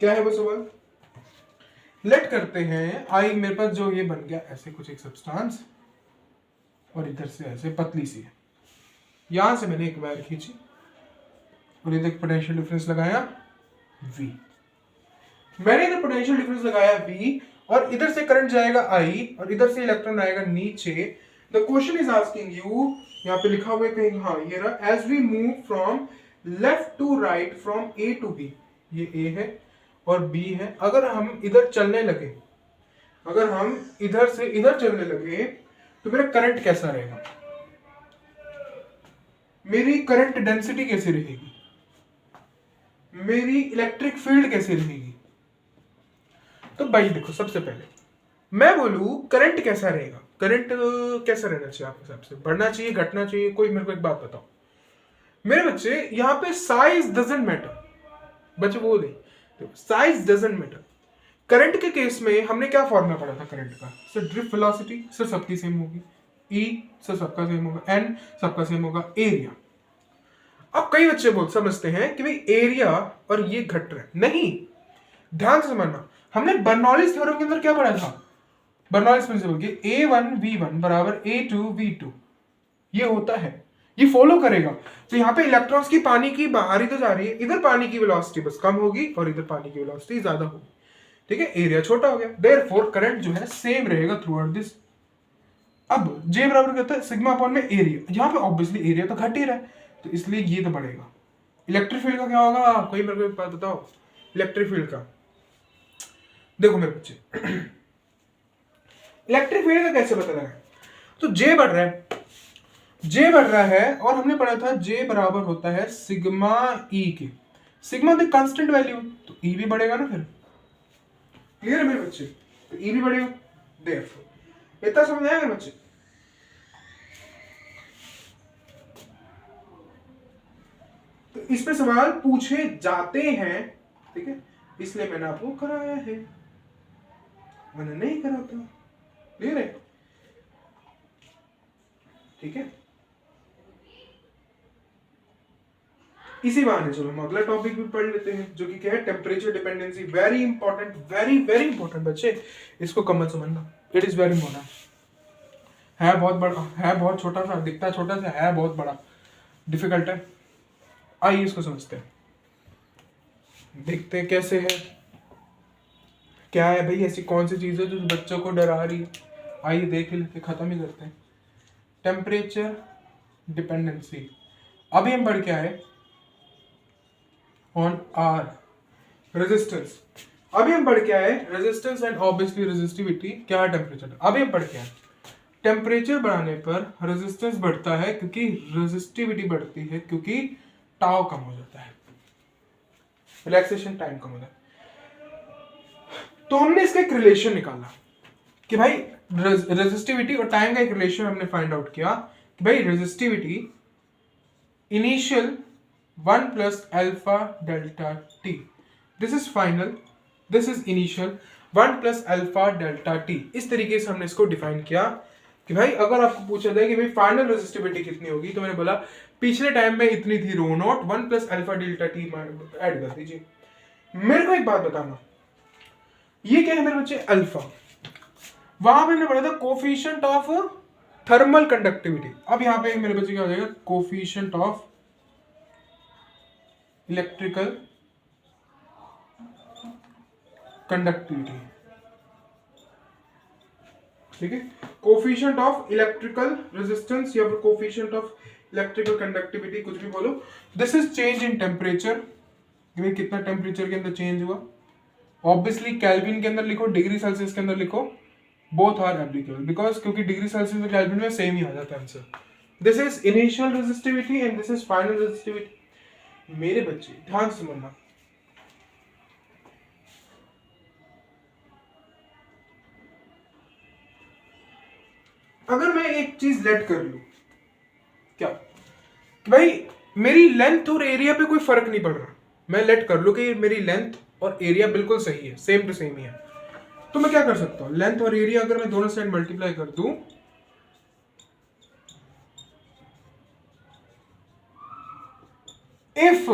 क्या है वो सवाल। लेट करते हैं आई, मेरे पास जो ये बन गया ऐसे कुछ एक सब्सटेंस, और इधर से ऐसे पतली सी है, यहां से मैंने एक वायर खींची और इधर पोटेंशियल डिफरेंस लगाया V। मैंने इधर पोटेंशियल डिफरेंस लगाया V, और इधर से करंट जाएगा I, और इधर से इलेक्ट्रॉन आएगा नीचे। The question is asking you, यहाँ पे लिखा हुआ है कहीं, हाँ ये रहा, as we move from left to right from A to B, ये A है और B है, अगर हम इधर चलने लगे, अगर हम इधर से इधर चलने लगे तो मेरा करंट कैसा रहेगा, मेरी करंट डेंसिटी कैसी रहेगी, मेरी इलेक्ट्रिक फील्ड कैसी रहेगी। तो भाई देखो, सबसे पहले मैं बोलूं करंट कैसा रहेगा, करंट कैसा रहना चाहिए आपके हिसाब से, बढ़ना चाहिए, घटना चाहिए, कोई मेरे को एक बात बताओ मेरे बच्चे। यहां पे साइज डजंट मैटर, बच्चे वो नहीं, साइज डजंट मैटर। करंट के केस में हमने क्या फॉर्मूला पढ़ा था करंट का, सर ड्रिफ्ट वेलोसिटी सर सबकी सेम होगी, ई सर सबका सेम होगा, एन सबका सेम होगा, एरिया। अब कई बच्चे बोल समझते हैं कि भाई एरिया और ये घट रहा है, नहीं, ध्यान से समझना, हमने बर्नौलीज थ्योरम के अंदर क्या पढ़ा था, बर्नौलीज प्रिंसिपल कि A1V1 बराबर A2V2 ये होता है, ये फॉलो करेगा। तो यहाँ पे इलेक्ट्रॉन्स की पानी की बाहर ही तो जा रही है, इधर पानी की वेलोसिटी बस कम होगी और इधर पानी की वेलोसिटी ज्यादा होगी, ठीक है, एरिया छोटा हो गया, देयरफॉर करंट जो है सेम रहेगा थ्रू आउट दिस। अब J बराबर क्या होता है, सिग्मा अपॉन में एरिया, यहाँ पे ऑब्वियसली एरिया तो घट ही रहा है, तो इसलिए ये तो बढ़ेगा। इलेक्ट्रिक फील्ड का क्या होगा, कोई मेरे को एक बात बताओ, इलेक्ट्रिक फील्ड का देखो मेरे बच्चे, इलेक्ट्रिक फील्ड का कैसे पता लगा, तो J बढ़ रहा है, J बढ़ रहा है, और हमने पढ़ा था J बराबर होता है सिग्मा E के, सिग्मा द कांस्टेंट वैल्यू, तो E भी बढ़ेगा ना फिर, क्लियर है मेरे बच्चे, तो E भी बढ़ेगा, देयरफॉर इतना समझ आया मेरे बच्चे। तो इस पे सवाल पूछे जाते हैं, ठीक है, इसलिए मैंने आपको कराया है, मैंने नहीं कराता, क्लियर है, ठीक है। इसी बहाने चलो हम अगला टॉपिक भी पढ़ लेते हैं, जो कि क्या है, temperature dependency, very important, very very important बच्चे, इसको कम मत समझना, इट इज वेरी इंपॉर्टेंट, है बहुत बड़ा, है बहुत छोटा सा, दिखता छोटा सा, है बहुत बड़ा, डिफिकल्ट है, आइए इसको समझते हैं, देखते हैं कैसे है, क्या है भाई, ऐसी कौन सी चीज है जो बच्चों को डरा रही है, आइए देख लेते, खत्म ही करते हैं। टेम्परेचर डिपेंडेंसी, अभी हम पढ़ के आए ऑन आर रेजिस्टेंस, अभी हम पढ़ के आए रेजिस्टेंस एंड ऑब्वियसली रेजिस्टिविटी, क्या है टेम्परेचर, अभी हम पढ़ के आए टेम्परेचर बढ़ाने पर रेजिस्टेंस बढ़ता है क्योंकि रेजिस्टिविटी बढ़ती है, क्योंकि टाउ कम हो जाता है, रिलैक्सेशन टाइम कम होता है। तो हमने इसका एक रिलेशन निकाला कि भाई रेजिस्टिविटी और टाइम का एक रिलेशन हमने फाइंड आउट किया कि भाई resistivity initial 1 plus alpha delta T, this is final, this is initial 1 plus alpha delta T, इस तरीके से हमने इसको डिफाइन किया कि भाई अगर आपको पूछा जाए कि भाई फाइनल रेजिस्टिविटी कितनी होगी, तो मैंने बोला पिछले टाइम में इतनी थी rho naught, 1 plus alpha delta T add कर दीजिए। मेरे को एक बात बताना, ये क्या है मेरे बच्चे, अल्फा, वहां पे हमने पढ़ा था कोफिशिएंट ऑफ थर्मल कंडक्टिविटी, अब यहाँ पे मेरे बच्चे क्या हो जाएगा, कोफिशिएंट ऑफ इलेक्ट्रिकल कंडक्टिविटी, ठीक है, कोफिशिएंट ऑफ इलेक्ट्रिकल रेजिस्टेंस या फिर कोफिशिएंट ऑफ इलेक्ट्रिकल कंडक्टिविटी, कुछ भी बोलो, this is change in temperature, कितना टेम्परेचर के अंदर चेंज हुआ, ऑब्वियसली केल्विन के अंदर लिखो, डिग्री सेल्सियस के अंदर लिखो, बोथ आर एप्लीकेबल, बिकॉज क्योंकि डिग्री सेल्सियस और केल्विन में सेम ही आ जाता है answer. This is initial resistivity and this is final resistivity. मेरे बच्चे ध्यान से सुनना, अगर मैं एक चीज लेट कर लूं, क्या कि भाई मेरी लेंथ और एरिया पे कोई फर्क नहीं पड़ रहा, मैं लेट कर लूं कि मेरी लेंथ और एरिया बिल्कुल सही है, सेम टू सेम ही है, तो मैं क्या कर सकता हूं, लेंथ और एरिया अगर मैं दोनों साइड मल्टीप्लाई कर दूं, if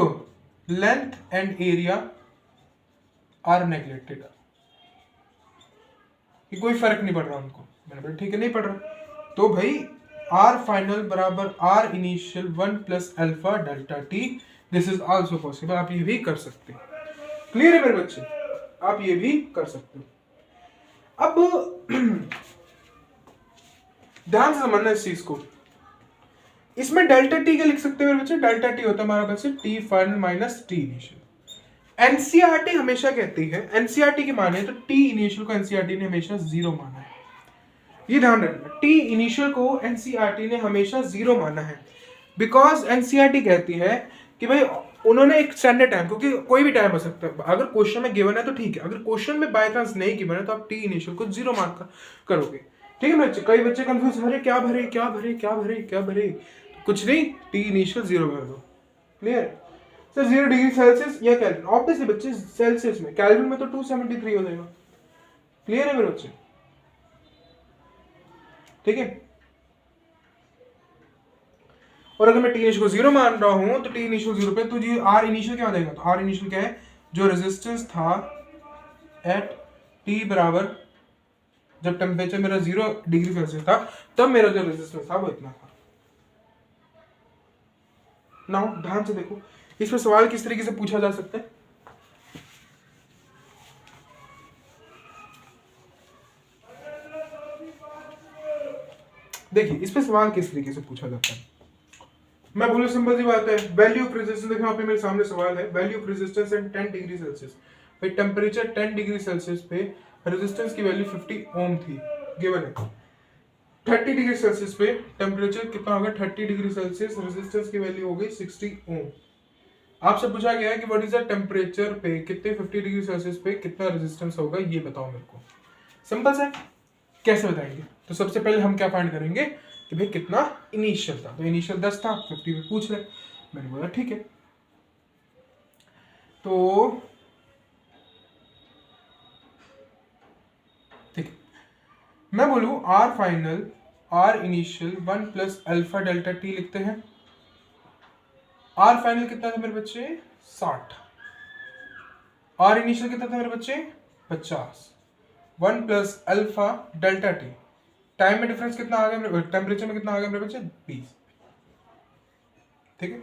length and area are neglected, कि कोई फर्क नहीं पड़ रहा उनको, मैंने बोला ठीक है नहीं पड़ रहा, तो भाई आर फाइनल बराबर R initial 1 plus alpha delta T, this is also possible, आप ये भी कर सकते हैं, क्लियर है मेरे बच्चे, आप ये भी कर सकते हो। अब ध्यान से समझना इस चीज को, इसमें डेल्टा टी क्या लिख सकते हैं मेरे बच्चे, डेल्टा टी होता है हमारा बच्चे T final minus T initial. NCERT हमेशा कहती है, एनसीईआरटी की माने तो टी इनिशियल को एनसीईआरटी ने हमेशा 0 माना है, ये ध्यान रखना, टी इनिशियल को एनसीईआरटी ने हमेशा 0 माना है, बिकॉज एनसीईआरटी कहती है कि भाई उन्होंने एक स्टैंडर्ड टाइम, क्योंकि कोई भी टाइम हो सकता है, अगर क्वेश्चन में गिवन है तो ठीक है, अगर क्वेश्चन में बाय चांस नहीं गिवन है तो आप टी इनिशियल को 0 मान कर करोगे, ठीक है बच्चे। कई बच्चे कंफ्यूज, अरे क्या भरे क्या भरे क्या भरे क्या भरे, कुछ नहीं, टी इनिशियल 0 भर दो, क्लियर। सर 0 डिग्री सेल्सियस या केल्विन, ऑब्वियसली बच्चे सेल्सियस में, केल्विन में तो 273 हो जाएगा। क्लियर है मेरे बच्चे? ठीक है। और अगर मैं टी इनिशियल को 0 मान रहा हूं तो टी इनिशियल 0 पे, तो जी आर इनिशियल क्या हो जाएगा? तो आर इनिशियल क्या है? जो रेजिस्टेंस था एट टी बराबर, जब टेम्परेचर मेरा 0 डिग्री सेल्सियस था, तब मेरा जो रेजिस्टेंस था वो इतना था। नाउ ध्यान से देखो, इस पर सवाल किस तरीके से पूछा जा सकता है। देखिए इस पे सवाल किस तरीके से पूछा जाता है। मैं बोलूं सिंपल सी बात है, वैल्यू ऑफ रेजिस्टेंस, देखो यहाँ पे मेरे सामने सवाल है, value of resistance at 10 degree Celsius. भाई टेम्परेचर 10 डिग्री सेल्सियस पे रेजिस्टेंस की वैल्यू 50 ओम थी, गिवन है। 30 डिग्री सेल्सियस पे टेम्परेचर कितना होगा? 30 डिग्री सेल्सियस, रेजिस्टेंस की वैल्यू हो गई 60 ओम। आपसे पूछा गया है कि व्हाट इज द टेम्परेचर पे कितने 50 डिग्री सेल्सियस पे कितना रेजिस्टेंस होगा, ये बताओ मेरे को। सिंपल सा, कैसे बताएंगे? तो सबसे पहले हम क्या फाइंड करेंगे कि भाई कितना इनिशियल था। तो इनिशियल 10 था, 50 पे पूछ रहे, मैंने बोला ठीक है। तो ठीक है, मैं बोलूं R final, R initial 1 plus alpha delta T लिखते हैं। आर फाइनल कितना था मेरे बच्चे? 60। आर इनिशियल कितना था मेरे बच्चे? 50। 1 plus alpha delta T, time में डिफरेंस कितना आ गया? टेम्परेचर में कितना आ गया मेरे बच्चे? 20। ठीक है,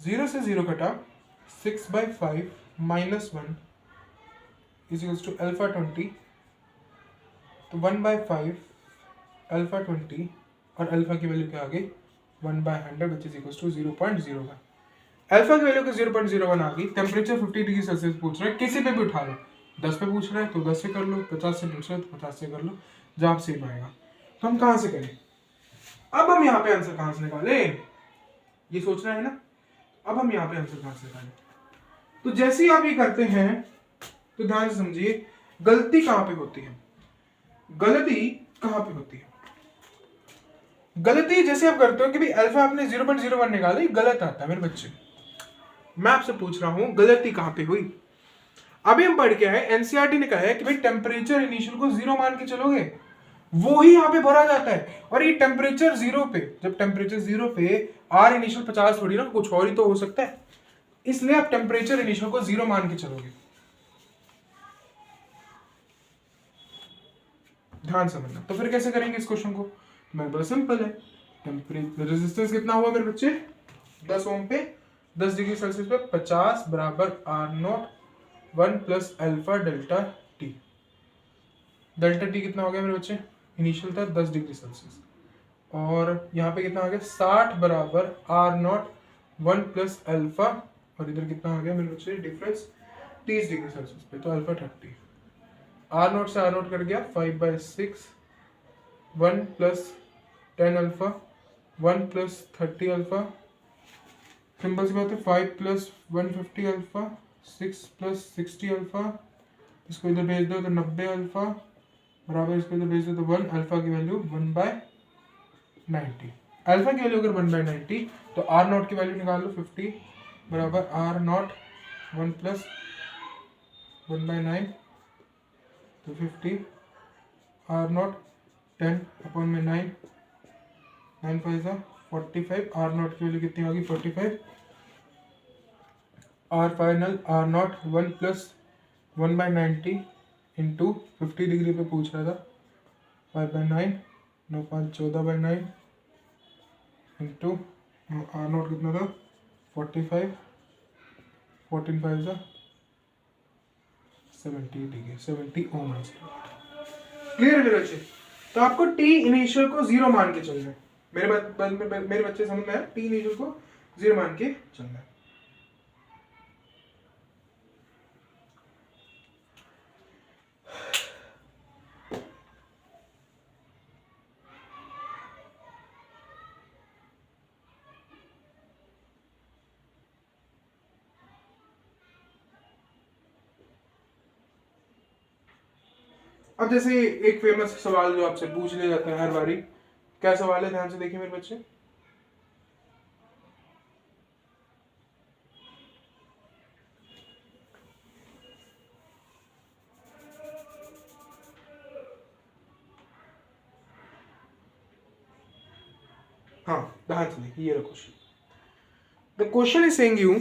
0 से 0 कटा, 6/5 minus 1 is equals to alpha 20। तो 1/5 अल्फा 20 और अल्फा की वैल्यू क्या आ गई? 1/100 विच इज इक्वल्स टू 0.01। अल्फा की वैल्यू को 0.01 आ गई। टेम्परेचर 50 डिग्री सेल्सियस पूछ रहा है, किसी पे भी उठा लो। 10 पे पूछ रहा है तो 10 से कर लो, 50 से पूछ रहा है तो 50 से कर लो, जहां सेम आएगा। तो हम कहां से करें? अब हम यहाँ पे आंसर कहां से निकाले, ये सोचना है ना। अब हम यहाँ पे आंसर कहां से निकालें? तो जैसे ही आप ये करते हैं तो ध्यान से समझिए, गलती कहां पे होती है। गलती कहां पे होती है? गलती जैसे आप करते हो कि भाई अल्फा आपने 0.01 निकाला, गलत आता है मेरे बच्चे। मैं आपसे पूछ रहा हूं गलती कहां पे हुई। अभी हम पढ़ के आए, एनसीईआरटी ने कहा है कि भाई टेम्परेचर इनिशियल को 0 मान के चलोगे, वो ही यहाँ पे भरा जाता है। और ये टेम्परेचर 0 पे, जब टेम्परेचर 0 पे आर इनिशियल 50 थोड़ी ना, कुछ और ही तो हो सकता है, इसलिए आप टेम्परेचर इनिशियल को 0 मान के चलोगे। ध्यान समझना। तो फिर कैसे करेंगे इस क्वेश्चन को? मैं बड़ा सिंपल है, टेम्परेचर रेजिस्टेंस कितना हुआ मेरे बच्चे? 10 ओम पे 10 डिग्री सेल्सियस पे 50 बराबर R naught 1 plus alpha delta T. Delta T कितना हो गया मेरे बच्चे? इनिशियल था 10 डिग्री सेल्सियस, और यहाँ पे कितना आ गया? 60 बराबर आर नॉट 1 प्लस अल्फा, और इधर कितना आ गया मेरे बच्चे डिफरेंस? 30 डिग्री सेल्सियस पे, तो अल्फा 30। आर नॉट से आर नॉट कर गया 5/6, 1 plus 10 alpha, 1 plus 30 alpha, simple सी बात है, 5 प्लस 150 अल्फा, 6 प्लस 60 अल्फा, इसको इधर भेज दो तो 90 अल्फा बराबर, इसको इधर भेज दो तो 1, अल्फा की वैल्यू 1/90। अल्फा की वैल्यू अगर 1/90 तो आर नॉट की वैल्यू निकाल लो, 50 बराबर आर नॉट 1 प्लस 1/9, तो 50 आर नॉट 10/9, 9 5 45, आर नॉट की वैल्यू कितनी होगी? 45। R final R naught 1 plus 1/90 into 50 degree पे पूछ रहा था, 5/9, 9 5 14/9 इंटू आर नॉट कितना था? 45, 14 5 70 डिग्री, 70 ओम आंसर। क्लियर है मेरे बच्चे? तो आपको टी इनिशियल को 0 मान के चलना है। मेरे बच्चे समझ में आया? टी इनिशियल को 0 मान के चलना है। अब जैसे एक फेमस सवाल जो आपसे पूछ लिया जाता है हर बारी, क्या सवाल है? ध्यान से देखिए मेरे बच्चे। ध्यान से देखिए, ये रहा question. The question is saying you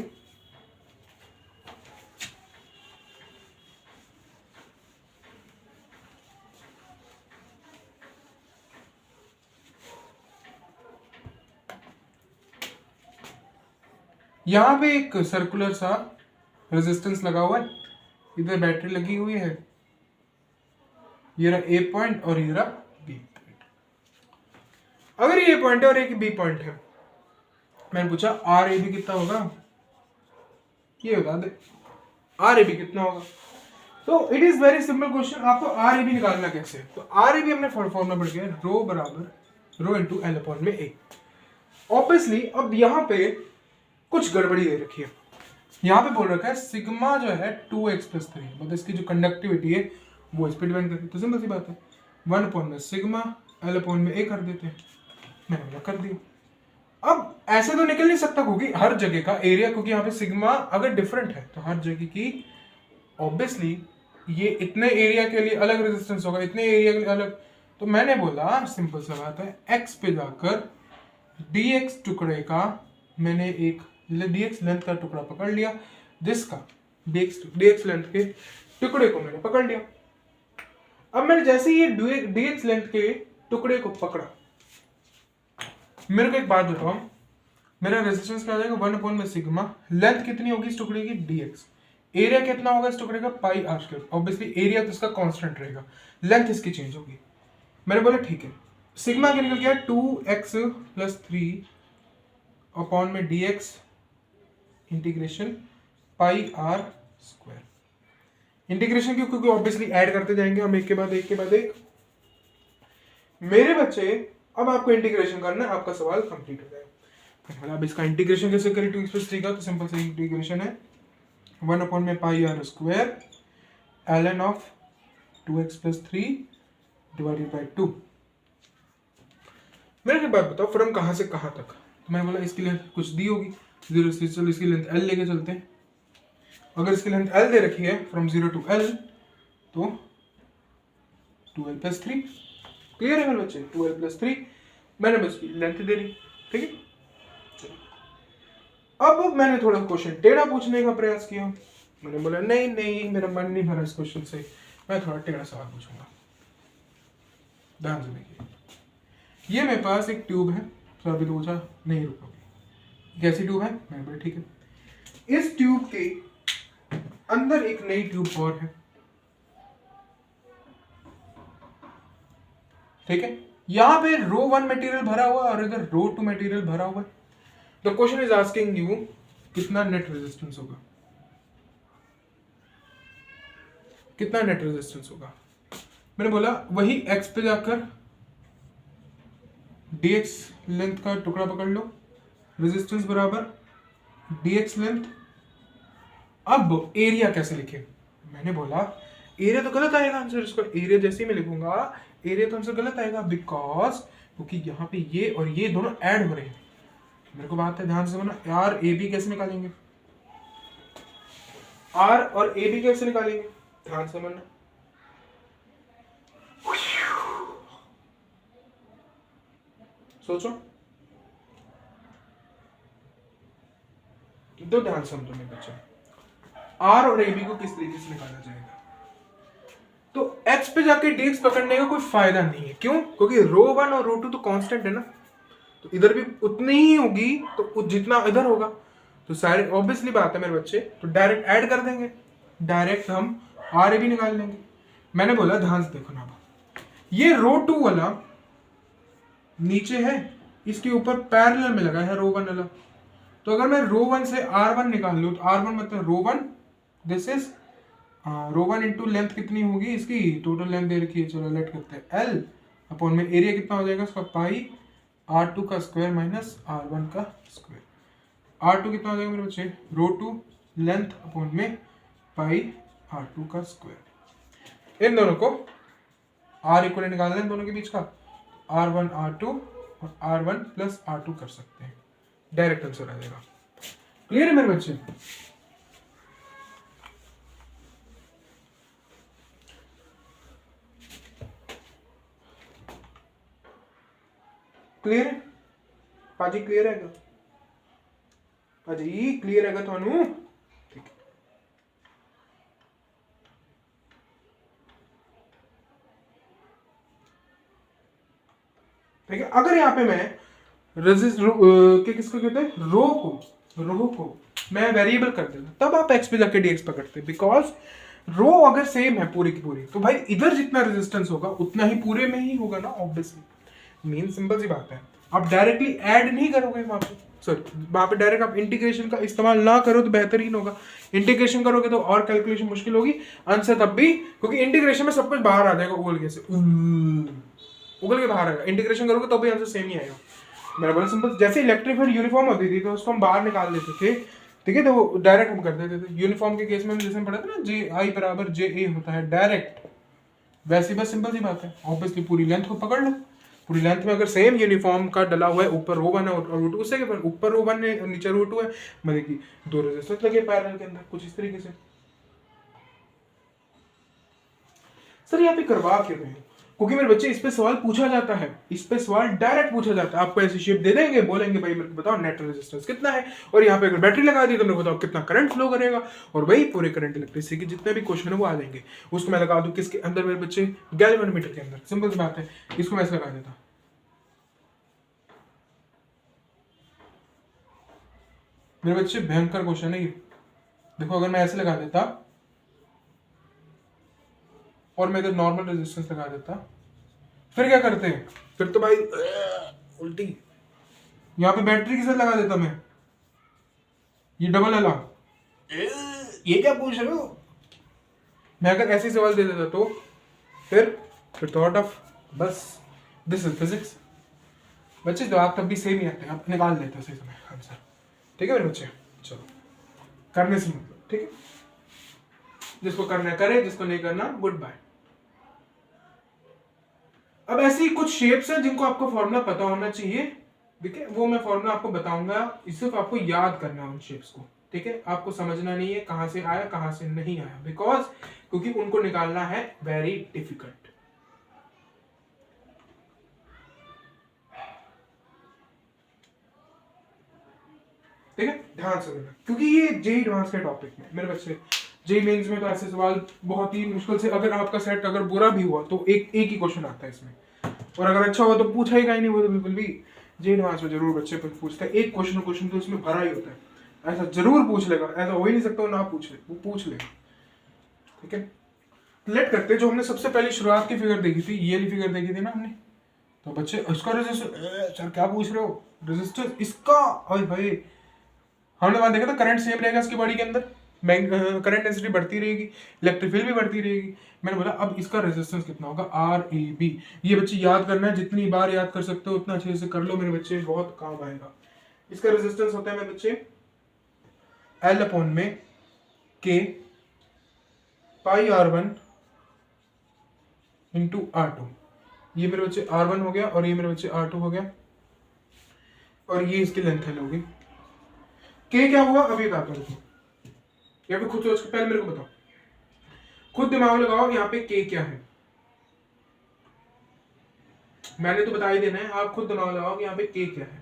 यहां पे एक सर्कुलर सा रेजिस्टेंस लगा हुआ है, इधर बैटरी लगी हुई है, ये रहा ए पॉइंट और ये रहा बी पॉइंट। अगर ये पॉइंट है और एक बी पॉइंट है, मैंने पूछा आर ए बी कितना होगा, ये बता दे आर ए बी कितना होगा। तो it is very simple question, आपको आर ए बी निकालना कैसे। तो आर ए बी हमने फॉर्मूला पढ़ गया, रो बराबर रो इंटू एल अपॉन में ए। ऑब्वियसली अब यहाँ पे कुछ गड़बड़ी दे रखी है, यहाँ पे बोल रखा है सिग्मा जो है 2x+3, मतलब इसकी जो कंडक्टिविटी है वो इस पर डिपेंड करती है। तो सिंपल सी बात है 1 अपॉन में सिग्मा एल अपॉन में ए कर देते हैं, मैंने बोला कर दिया। अब ऐसे तो निकल नहीं सकता क्योंकि हर जगह का एरिया, क्योंकि यहाँ पे सिग्मा अगर डिफरेंट है तो हर जगह की ऑब्वियसली ये इतने एरिया के लिए अलग रेजिस्टेंस होगा, इतने एरिया के लिए अलग। तो मैंने बोला सिंपल सा बात है, x पे जाकर dx टुकड़े का मैंने एक dx लेंथ का टुकड़ा पकड़ लिया, जिसका dx लेंथ के टुकड़े को मैंने पकड़ लिया। अब मैंने जैसे ये dx लेंथ के टुकड़े को पकड़ा, मेरे को एक बात बताओ, मेरा रेजिस्टेंस क्या आ जाएगा 1 अपॉन में सिग्मा, लेंथ कितनी होगी इस टुकड़े की dx, एरिया कितना होगा इस टुकड़े का पाई आर स्क्वायर। ऑब्वियसली एरिया तो इसका कांस्टेंट रहेगा, लेंथ इसकी चेंज होगी। मैंने बोला ठीक है, सिग्मा क्या निकल गया 2x+3 अपॉन में dx integration pi R square. Integration क्यों, क्योंकि ऑब्वियसली ऐड करते जाएंगे हम एक के बाद एक के बाद एक। मेरे बच्चे अब आपको इंटीग्रेशन करना है, आपका सवाल कंप्लीट हो जाएगा। अब इसका इंटीग्रेशन कैसे करें 2x+3 का, तो सिंपल से इंटीग्रेशन है 1 अपॉन में pi R square ln of 2x+3 divided by 2। मेरे एक बात बताओ, फ्रॉम कहाँ से कहाँ तक, तो मैंने बोला इसकी लेंथ कुछ दी होगी 0 से, चलो इसकी लेंथ l लेके चलते हैं। अगर इसकी लेंथ l दे रखी है फ्रॉम 0 टू l, तो 2l+3। क्लियर है मेरे बच्चे, 2l+3 मैंने बस लेंथ दे दी, ठीक है। अब मैंने थोड़ा क्वेश्चन टेढ़ा पूछने का प्रयास किया, मैंने बोला नहीं नहीं मेरा मन नहीं भरा इस क्वेश्चन से, मैं थोड़ा टेढ़ा सवाल पूछूंगा। ध्यान से देखिए, ये मेरे पास एक ट्यूब है, तो अभी तो पूछा नहीं रुकोगे, कैसी ट्यूब है, मैंने बोला ठीक है। इस ट्यूब के अंदर एक नई ट्यूब और है, ठीक है। यहां पे रो 1 मटेरियल भरा हुआ और इधर रो 2 मटेरियल भरा हुआ है। The question is asking you कितना नेट रेजिस्टेंस होगा, कितना नेट रेजिस्टेंस होगा। मैंने बोला वही x पे जाकर dx लेंथ का टुकड़ा पकड़ लो, रेजिस्टेंस बराबर dx लेंथ। अब एरिया कैसे लिखे, मैंने बोला एरिया तो गलत आएगा आंसर, इसको एरिया जैसे ही मैं लिखूंगा एरिया तो आंसर गलत आएगा, बिकॉज क्योंकि यहाँ पे ये और ये दोनों ऐड हो रहे हैं। मेरे को बात है ध्यान से समझना, आर ए बी कैसे निकालेंगे, आर और ए बी कैसे निकालेंगे, ध्यान से समझना। सोचो दो, ध्यान से समझो मेरे बच्चे, आर और ए बी को किस तरीके से निकाला जाएगा। तो x पे जाके dx पकड़ने का कोई फायदा नहीं है, क्यों, क्योंकि रो 1 और रो 2 तो कांस्टेंट है ना, तो इधर भी उतनी ही होगी तो जितना इधर होगा, तो सारे ऑब्वियसली बात है मेरे बच्चे, तो डायरेक्ट ऐड कर देंगे, डायरेक्ट हम आर ए बी निकाल लेंगे। मैंने बोला ध्यान से देखो ना, ये रो 2 वाला नीचे है, इसके ऊपर पैरेलल में लगा है रो 1 वाला, तो अगर मैं रो 1 से r1 निकाल लूँ तो r1 मतलब rho 1, this is rho 1 into length कितनी होगी इसकी, टोटल लेंथ दे रखी है, चलो लेट करते हैं l अपॉन में एरिया कितना हो जाएगा इसका पाई r2 का स्क्वायर माइनस r1 का स्क्वायर। r2 कितना हो जाएगा मेरे बच्चे, रो 2 लेंथ अपॉन में पाई r2 का स्क्वायर। इन दोनों को r इक्वल निकालना है, इन दोनों के बीच का r1 r2 और r1 प्लस r2 कर सकते हैं, डायरेक्ट आंसर आ जाएगा। क्लियर है मेरे बच्चे, क्लियर है। पाजी क्लियर है क्या? पाजी क्लियर है क्या थानू? ठीक है, ठीक है। अगर यहाँ पे मैं रेजिस्ट किसको कहते हैं, रो को मैं वेरिएबल कर देता, तब आप एक्स पे जाके डीएक्स पकड़ते, बिकॉज रो अगर सेम है पूरी की पूरी, तो भाई इधर जितना रेजिस्टेंस होगा उतना ही पूरे में ही होगा ना, ऑब्वियसली। मेन सिंपल सी बात है। आप डायरेक्टली ऐड नहीं करोगे वहां पे, सॉरी वहां पे डायरेक्ट आप इंटीग्रेशन का इस्तेमाल ना करो तो बेहतरीन होगा। इंटीग्रेशन करोगे तो और कैलकुलेशन मुश्किल होगी, आंसर तब भी, क्योंकि इंटीग्रेशन में सब कुछ बाहर आ जाएगा उगल के से, उगल के बाहर आएगा। इंटीग्रेशन करोगे तो भी आंसर सेम ही आएगा। मेरा बोला सिंपल, जैसे इलेक्ट्रिक फील्ड यूनिफॉर्म होती थी तो उसको हम बाहर निकाल देते थे, ठीक है, तो वो डायरेक्ट हम कर देते थे। यूनिफॉर्म के केस में हम जैसे पढ़ा था ना, जे आई बराबर जे ए होता है डायरेक्ट, वैसी बस सिंपल सी बात है। ऑब्वियसली पूरी लेंथ को पकड़ लो, पूरी लेंथ में अगर सेम यूनिफॉर्म का डला हुआ है, ऊपर रो 1 है और रो 2 उससे के ऊपर रो 1 है नीचे रो 2 है, मतलब कि दो रेजिस्टेंस लगे पैरेलल के अंदर, कुछ इस तरीके से। सर यहाँ पे करवा क्यों रहे हो? क्योंकि मेरे बच्चे इस पे सवाल पूछा जाता है, इस पे सवाल डायरेक्ट पूछा जाता है। आपको ऐसी शेप दे देंगे, बोलेंगे भाई मेरे को बताओ नेट रेजिस्टेंस कितना है, और यहाँ पे अगर बैटरी लगा दी तो मेरे को बताओ कितना करंट फ्लो करेगा, और वही पूरे करंट इलेक्ट्रिसिटी के जितने भी क्वेश्चन है वो आ जाएंगे। उसको मैं लगा दूं किसके अंदर, मेरे बच्चे गैल्वेनोमीटर के अंदर, सिंपल सी बात है। इसको मैं ऐसे लगा देता, मेरे बच्चे भयंकर क्वेश्चन है ये। देखो अगर मैं ऐसे लगा देता और मैं इधर नॉर्मल रेजिस्टेंस लगा देता, फिर क्या करते हैं, फिर तो भाई उल्टी। यहाँ पे बैटरी के साथ लगा देता मैं, ये डबल अला, ये क्या पूछ रहे हो? मैं अगर ऐसे सवाल दे देता तो फिर थॉट ऑफ, बस दिस इज फिजिक्स। बच्चे तो आप तब भी सेम ही आते हैं, आप निकाल लेते हो सही समय आंसर। ठीक है मेरे बच्चे, चलो करने से मतलब, ठीक है, जिसको करना करे, जिसको नहीं करना गुड बाय। अब ऐसी कुछ शेप्स हैं जिनको आपको फॉर्मूला पता होना चाहिए, ठीक है, वो मैं फॉर्मूला आपको बताऊंगा, सिर्फ आपको याद करना है उन शेप्स को, ठीक है। आपको समझना नहीं है कहां से आया कहां से नहीं आया, बिकॉज क्योंकि उनको निकालना है वेरी डिफिकल्ट। ठीक है, ध्यान से देना, क्योंकि ये जेई एडवांस के टॉपिक में मेरे बच्चे, जेई मेंस में तो ऐसे सवाल बहुत ही मुश्किल से, अगर आपका सेट अगर बुरा भी हुआ तो एक ही क्वेश्चन आता है इसमें, और अगर अच्छा हुआ तो पूछा ही नहीं, वो तो बिल्कुल भी। जेई एडवांस में जरूर बच्चे पूछता है, एक क्वेश्चन तो उसमें भरा ही होता है, ऐसा जरूर पूछ लेगा, ऐसा हो ही नहीं सकता वो ना पूछ ले, वो पूछ लेगा। ठीक है, लेट करते, जो हमने सबसे पहले शुरुआत की फिगर देखी थी, ये वाली फिगर देखी थी ना हमने, तो बच्चे इसका रेजिस्टर, सर क्या पूछ रहे हो, रेजिस्टर इसका, अरे भाई हमने वहां देखा था करंट सेम रहेगा इसकी बॉडी के अंदर, करंट डेंसिटी बढ़ती रहेगी, इलेक्ट्रिक फील्ड भी बढ़ती रहेगी। मैंने बोला अब इसका रेजिस्टेंस कितना होगा, आर ए बी। ये बच्चे याद करना है, जितनी बार याद कर सकते हो उतना अच्छे से कर लो मेरे बच्चे, बहुत काम आएगा। इसका रेजिस्टेंस होता है मेरे बच्चे एल अपॉन में के पाई R1 इंटू R2। ये मेरे बच्चे R1 हो गया और ये मेरे बच्चे R2 हो गया, और ये इसकी लेंथ है लोगे। के क्या हुआ अभी बताता हूँ, या फिर खुद सोच के पहले मेरे को बताओ, खुद दिमाग लगाओ यहाँ पे के क्या है, मैंने तो बता ही देना है, आप खुद दिमाग लगाओ कि यहाँ पे के क्या है।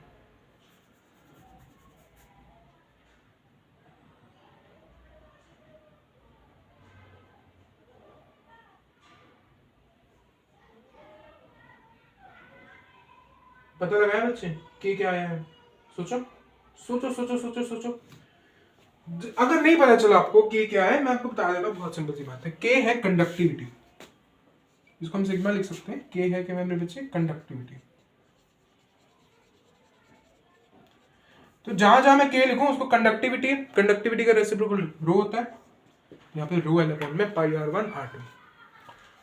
पता लगाया बच्चे के क्या आया है, सोचो सोचो सोचो सोचो सोचो। अगर नहीं पता चला आपको के क्या है, मैं आपको बता देता हूँ, बहुत सिंपल सी बात है। के है कंडक्टिविटी, इसको हम सिग्मा लिख सकते हैं। के है क्या मेरे बच्चे, कंडक्टिविटी। तो जहां जहां मैं के लिखूं उसको कंडक्टिविटी, कंडक्टिविटी का रेसिप्रोकल रो होता है, यहाँ पे रो एल अपॉन में पाई R1 R2,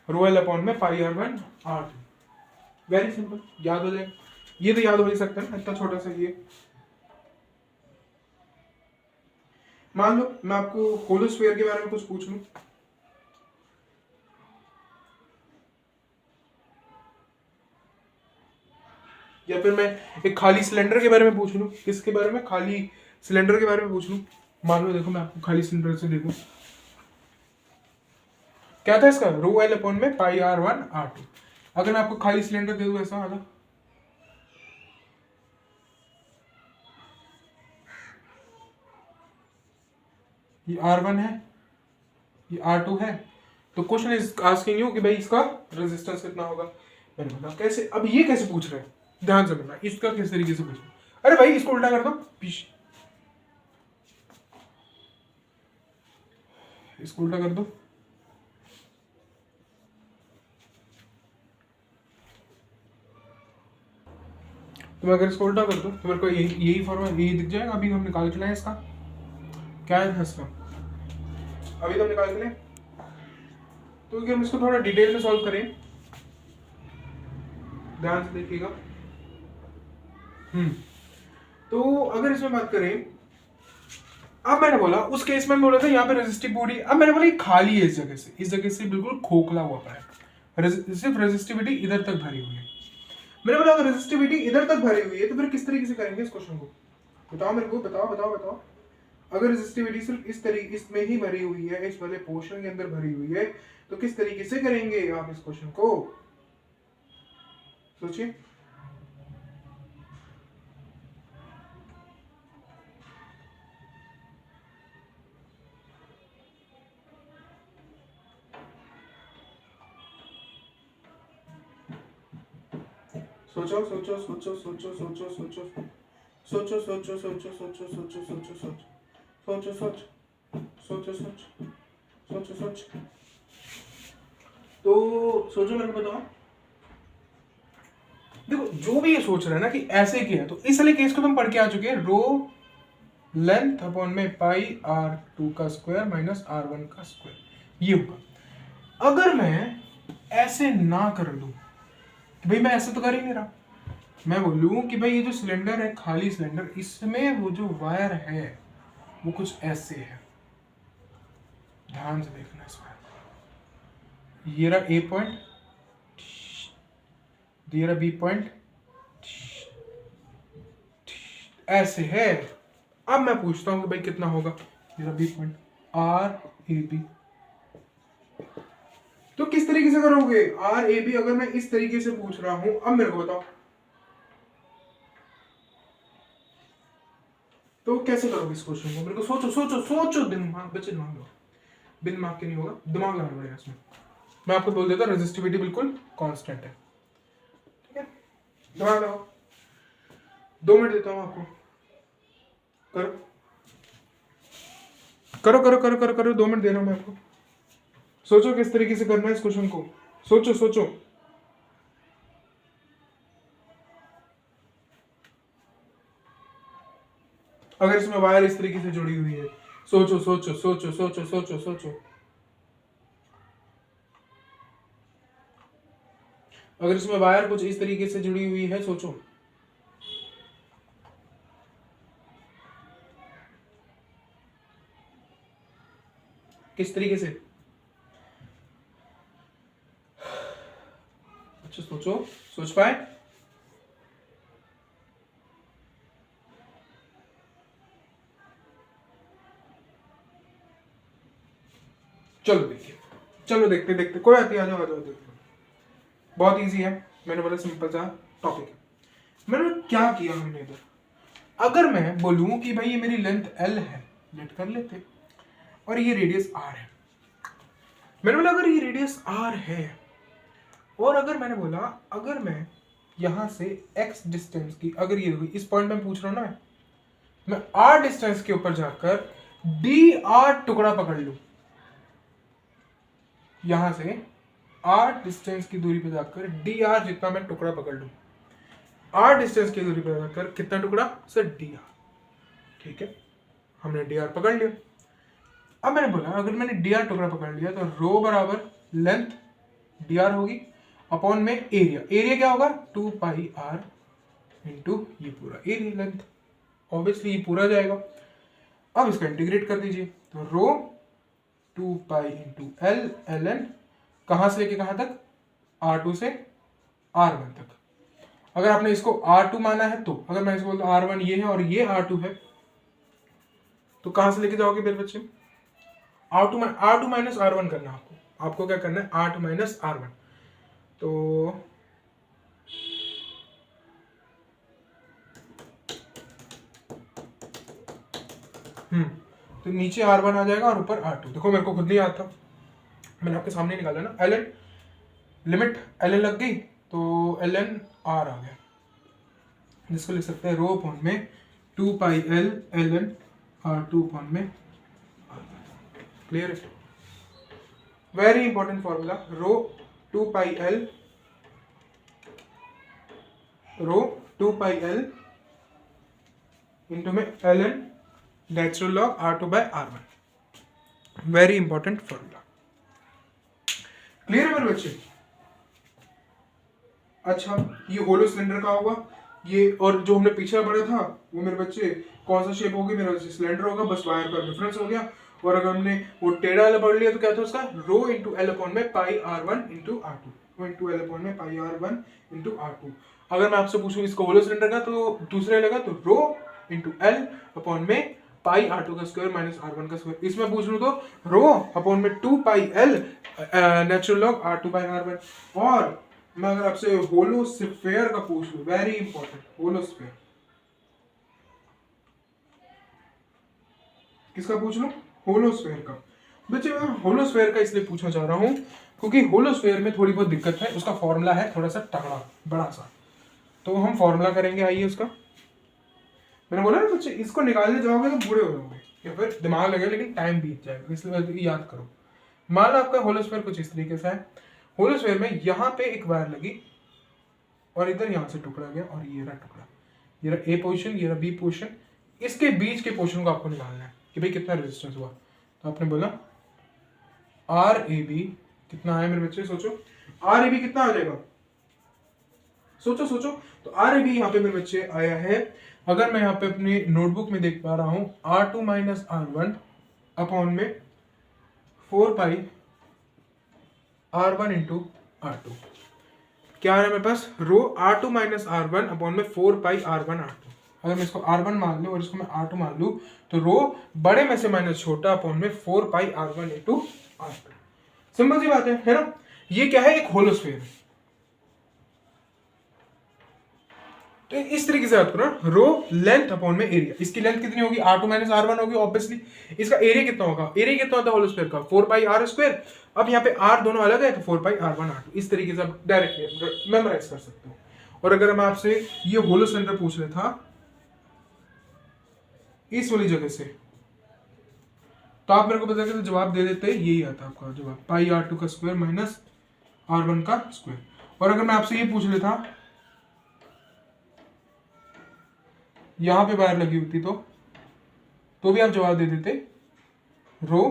rho L upon में पाई R1 R2। वेरी सिंपल, याद हो जाएगा। ये तो याद हो ही सकता है, इतना छोटा सा ये। मान लो मैं आपको होलोस्फीयर के बारे में कुछ पूछ लूं, या फिर मैं एक खाली सिलेंडर के बारे में पूछ लूं, किसके बारे में, खाली सिलेंडर के बारे में पूछ लूं। मान लो देखो मैं आपको खाली सिलेंडर से देखूं, क्या था इसका, रो एल अपॉन में पाई R1 R2। अगर मैं आपको खाली सिलेंडर दे दूं ऐसा वाला, ये R1 है, ये R2 है। तो क्वेश्चन इज आस्किंग यू कि भाई इसका रेजिस्टेंस कितना होगा। मैंने बोला कैसे, अब ये कैसे पूछ रहे हैं, ध्यान से बोलना, इसका किस तरीके से पूछना। अरे भाई इसको उल्टा कर दो, इसको उल्टा कर दो। तो मैं अगर इसको उल्टा कर दूं तो मेरे को यही फॉर्मूला यही दिख जाएगा। अभी हम निकाल के लाए इसका क्या है इसका, अभी तो निकाल के लाए। तो अगर हम इसको थोड़ा डिटेल में सॉल्व करें, ध्यान से देखिएगा। तो अगर इसमें बात करें, अब मैंने बोला उस केस में बोला था यहाँ पे रेजिस्टिविटी, अब मैंने बोला ये खाली है इस जगह से बिल्कुल खोखला हुआ पड़ा है, सिर्फ रेजिस्टिविटी इधर तक भरी हुई है। मैंने बोला अगर रेजिस्टिविटी इधर तक भरी हुई है तो फिर किस तरीके से करेंगे इस क्वेश्चन को, बताओ मेरे को, बताओ। अगर रेजिस्टिविटी सिर्फ इस तरीके इसमें ही भरी हुई है, इस वाले पोर्शन के अंदर भरी हुई है, तो किस तरीके से करेंगे आप इस क्वेश्चन को, सोचिए। सोचो सोचो सोचो सोचो सोचो सोचो सोचो सोचो सोचो सोचो सोचो सोचो सोचो सोचो सोचो सोच। तो सोचो, मेरे को बताओ। देखो जो भी ये सोच रहा है ना कि ऐसे किया है, तो इस वाले केस को तुम पढ़ के आ चुके हैं, रो लेंथ अपॉन में पाई R2 का स्क्वायर माइनस R1 का स्क्वायर, ये होगा। अगर मैं ऐसे ना कर दूं, भाई मैं ऐसे तो कर ही नहीं रहा, मैं बोलूं कि भाई ये जो सिलेंडर है, खाली सिलेंडर, इसमें वो जो वायर है वो कुछ ऐसे है, ध्यान से देखना इसमें। ये रहा A पॉइंट, ये रहा B पॉइंट, ऐसे है। अब मैं पूछता हूं कि भाई कितना होगा, ये रहा B पॉइंट RAB। तो किस तरीके से करोगे RAB, अगर मैं इस तरीके से पूछ रहा हूं, अब मेरे को बताओ तो कैसे करोगे इस क्वेश्चन को, मेरे को सोचो सोचो सोचो, दिमाग बच्चे दिमाग लो, बिन दिमाग के नहीं होगा, दिमाग लगाना पड़ेगा इसमें। मैं आपको बोल देता हूँ रेजिस्टिविटी बिल्कुल कांस्टेंट है, ठीक है, दिमाग लगाओ। 2 मिनट देता हूँ आपको, करो करो करो करो करो 2 मिनट दे रहा हूँ मैं आपको। सोचो किस तरीके से करना है इस क्वेश्चन को, सोचो सोचो। अगर इसमें वायर इस तरीके से जुड़ी हुई है, सोचो सोचो सोचो सोचो सोचो सोचो। अगर इसमें वायर कुछ इस तरीके से जुड़ी हुई है, सोचो। किस तरीके से, अच्छा सोचो, सोच पाए। चलो देखिए, चलो देखते देखते, कोई आती है, आ जाओ आ जाओ, देखते। बहुत इजी है, मैंने बोला सिंपल सा टॉपिक है। मैंने क्या किया हमने इधर, अगर मैं बोलूं कि भाई ये मेरी लेंथ L है, लेट कर लेते, और ये रेडियस R है। मैंने बोला अगर ये रेडियस R है, और अगर मैंने बोला अगर मैं यहां से x डिस्टेंस की, अगर ये हुई, इस पॉइंट में पूछ रहा हूं ना मैं R डिस्टेंस के ऊपर जाकर dr टुकड़ा पकड़ लूं, यहां से R डिस्टेंस की दूरी पे जाकर dr जितना मैं टुकड़ा पकड़ लूं, R डिस्टेंस की दूरी पे जाकर कितना टुकड़ा सर dr, ठीक है, हमने dr पकड़ लिया। अब मैंने बोला अगर मैंने dr टुकड़ा पकड़ लिया तो रो बराबर लेंथ dr होगी अपॉन में एरिया, एरिया क्या होगा 2 पाई r इंटू ये पूरा एरिया लेंथ, ऑब्वियसली ये पूरा जाएगा। अब इसका इंटीग्रेट कर दीजिए, तो rho 2 pi into L L N, कहां से लेके कहां तक, R2 से R1 तक। अगर आपने इसको R2 माना है, तो अगर मैं इसको बोलता हूं R1 ये है और ये R2 है, तो कहां से लेके जाओगे मेरे बच्चे, R2 माइनस R1 करना आपको क्या करना है, R2 माइनस R1। तो तो नीचे R1 आ जाएगा और ऊपर R2। देखो मेरे को खुद नहीं याद था, मैंने आपके सामने निकाला ना। ln लिमिट ln लग गई तो ln R आ गया, जिसको लिख सकते हैं रो अपॉन में 2 पाई L ln R2 अपॉन में R। क्लियर है? Very important formula, rho 2 pi L into में ln natural log R2 by R1। Very important formula. Clear है मेरे बच्चे? अच्छा, ये होलो सिलेंडर का होगा ये, और जो हमने पीछे पढ़ा था वो मेरे बच्चे कौन सा शेप होगी, मेरे बच्चे सिलेंडर होगा, बस वायर का डिफरेंस हो गया। और अगर हमने वो टेढ़ा वाला पढ़ लिया तो क्या था उसका, रो इंटू एल अपॉन में पाई R1 into R2, rho into L upon में पाई R1 इंटू R2। अगर मैं आपसे पूछूं इसको होलो सिलेंडर का तो दूसरे लगा तो रो इंटू एल अपॉन में पाई R2 का स्क्वायर माइनस R1 का स्क्वायर। इसमें पूछ लूं तो रो अपॉन में 2 pi L natural log R2 by R1। और मैं अगर आपसे होलो स्फीयर का पूछ लूं, वेरी इंपॉर्टेंट, होलो स्फीयर किसका पूछ लूं, होलो स्फीयर का। बच्चे मैं होलो स्फीयर का इसलिए पूछना चाह रहा हूं क्योंकि होलो स्फीयर में थोड़ी बहुत दिक्कत है, उसका फॉर्मूला है थोड़ा सा तगड़ा बड़ा सा, तो हम फॉर्मूला करेंगे। आइए उसका, मैंने बोला ना बच्चे इसको निकालने जाओगे तो बूढ़े हो जाओगे या फिर दिमाग लगेगा लेकिन टाइम बीत जाएगा, इसलिए याद करो। मान लो आपका होलो स्फीयर कुछ इस तरीके से है। होलो स्फीयर में यहाँ पे एक वायर लगी और इधर यहाँ से टुकड़ा गया और ये रहा टुकड़ा, ये रहा ए पोजीशन, ये रहा बी पोजीशन, इसके बीच के पोजीशन को आपको निकालना है कि भाई कितना रेजिस्टेंस हुआ। तो आपने बोला आर ए बी कितना आया मेरे बच्चे, सोचो आर ए बी कितना आ जाएगा, सोचो सोचो। तो आर ए बी यहाँ पे मेरे बच्चे आया है, अगर मैं यहाँ पे अपनी नोटबुक में देख पा रहा हूँ R2 माइनस R1 अपॉन में 4 पाई R1 इंटू R2। क्या आ रहा है मेरे पास, रो R2 माइनस R1 अपॉन में 4 पाई R1 R2। अगर मैं इसको R1 मान लूँ और इसको मैं R2 मान लूँ तो रो बड़े में से माइनस छोटा अपॉन में 4 पाई R1 इंटू R2। सिंपल सी बात है ना। ये क्या है, एक होलो स्फीयर। तो इस तरीके से याद करो, रो लेंथ अपॉन में एरिया, इसकी लेंथ कितनी होगी R2 माइनस R1 होगी ऑब्वियसली। इसका एरिया कितना होगा, एरिया कितना होता है होलो स्फीयर का 4 पाई R स्क्वायर। अब यहाँ पे R दोनों अलग है तो 4 पाई R1 R2। इस तरीके से आप डायरेक्टली मेमोराइज कर सकते हो। और अगर मैं आपसे ये होलो सिलेंडर पूछ रहा था इस वाली जगह से तो आप मेरे को बता के तो जवाब दे देते, यही आता आपका जवाब पाई R2 का स्क्वायर माइनस R1 का स्क्वायर। और अगर मैं आपसे ये पूछ लेता यहां पे वायर लगी होती तो भी आप जवाब दे देते, रो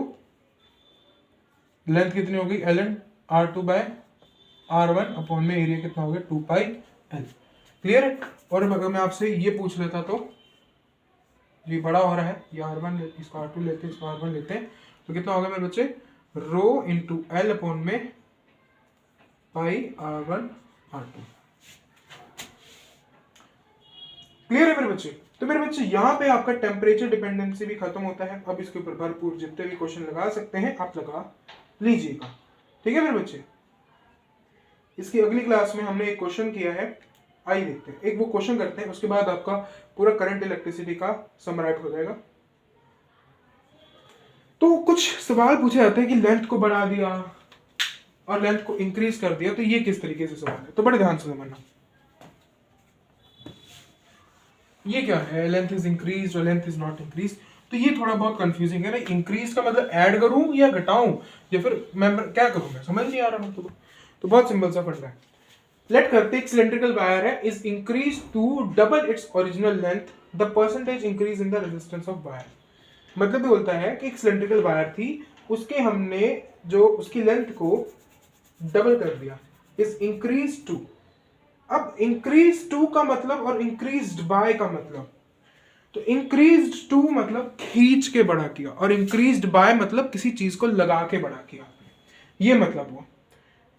लेंथ कितनी होगी ln R2 by R1 upon में एरिया कितना हो गया 2 पाई L। क्लियर है? और अगर मैं आपसे ये पूछ लेता तो ये बड़ा हो रहा है, ये R1 इसको R2 लेते हैं, इसको R1 लेते हैं, तो कितना होगा मेरे बच्चे, रो इंटू एल अपॉन में पाई R1 R2। क्लियर है मेरे बच्चे? तो मेरे बच्चे यहाँ पे आपका टेम्परेचर डिपेंडेंसी भी खत्म होता है। अब इसके ऊपर भरपूर जितने भी क्वेश्चन लगा सकते हैं आप लगा लीजिएगा, ठीक है मेरे बच्चे। इसकी अगली क्लास में हमने एक क्वेश्चन किया है, आइए देखते हैं, एक वो क्वेश्चन करते हैं, उसके बाद आपका पूरा करंट इलेक्ट्रिसिटी का समराइट हो जाएगा। तो कुछ सवाल पूछे जाते हैं कि लेंथ को बढ़ा दिया और लेंथ को इंक्रीज कर दिया, तो ये किस तरीके से सवाल है, तो बड़े ध्यान से समझना। ये क्या है, लेंथ इज इंक्रीज और लेंथ इज नॉट इंक्रीज, तो ये थोड़ा बहुत कंफ्यूजिंग है ना। इंक्रीज का मतलब ऐड करूं या घटाऊं या फिर मैं क्या करूं, मैं समझ नहीं आ रहा मुझको। तो बहुत सिंपल सा फंडा है। लेट करते एक सिलेंड्रिकल वायर है, is increase to double its original length, the percentage increase in the resistance of wire. मतलब ये बोलता है कि एक सिलेंड्रिकल वायर थी, उसके हमने जो उसकी लेंथ को डबल कर दिया, इज इंक्रीज टू। अब इंक्रीज टू का मतलब और इंक्रीज्ड बाय का मतलब, तो इंक्रीज्ड टू मतलब खींच के बड़ा किया और इंक्रीज्ड बाय मतलब किसी चीज को लगा के बड़ा किया, ये मतलब हुआ।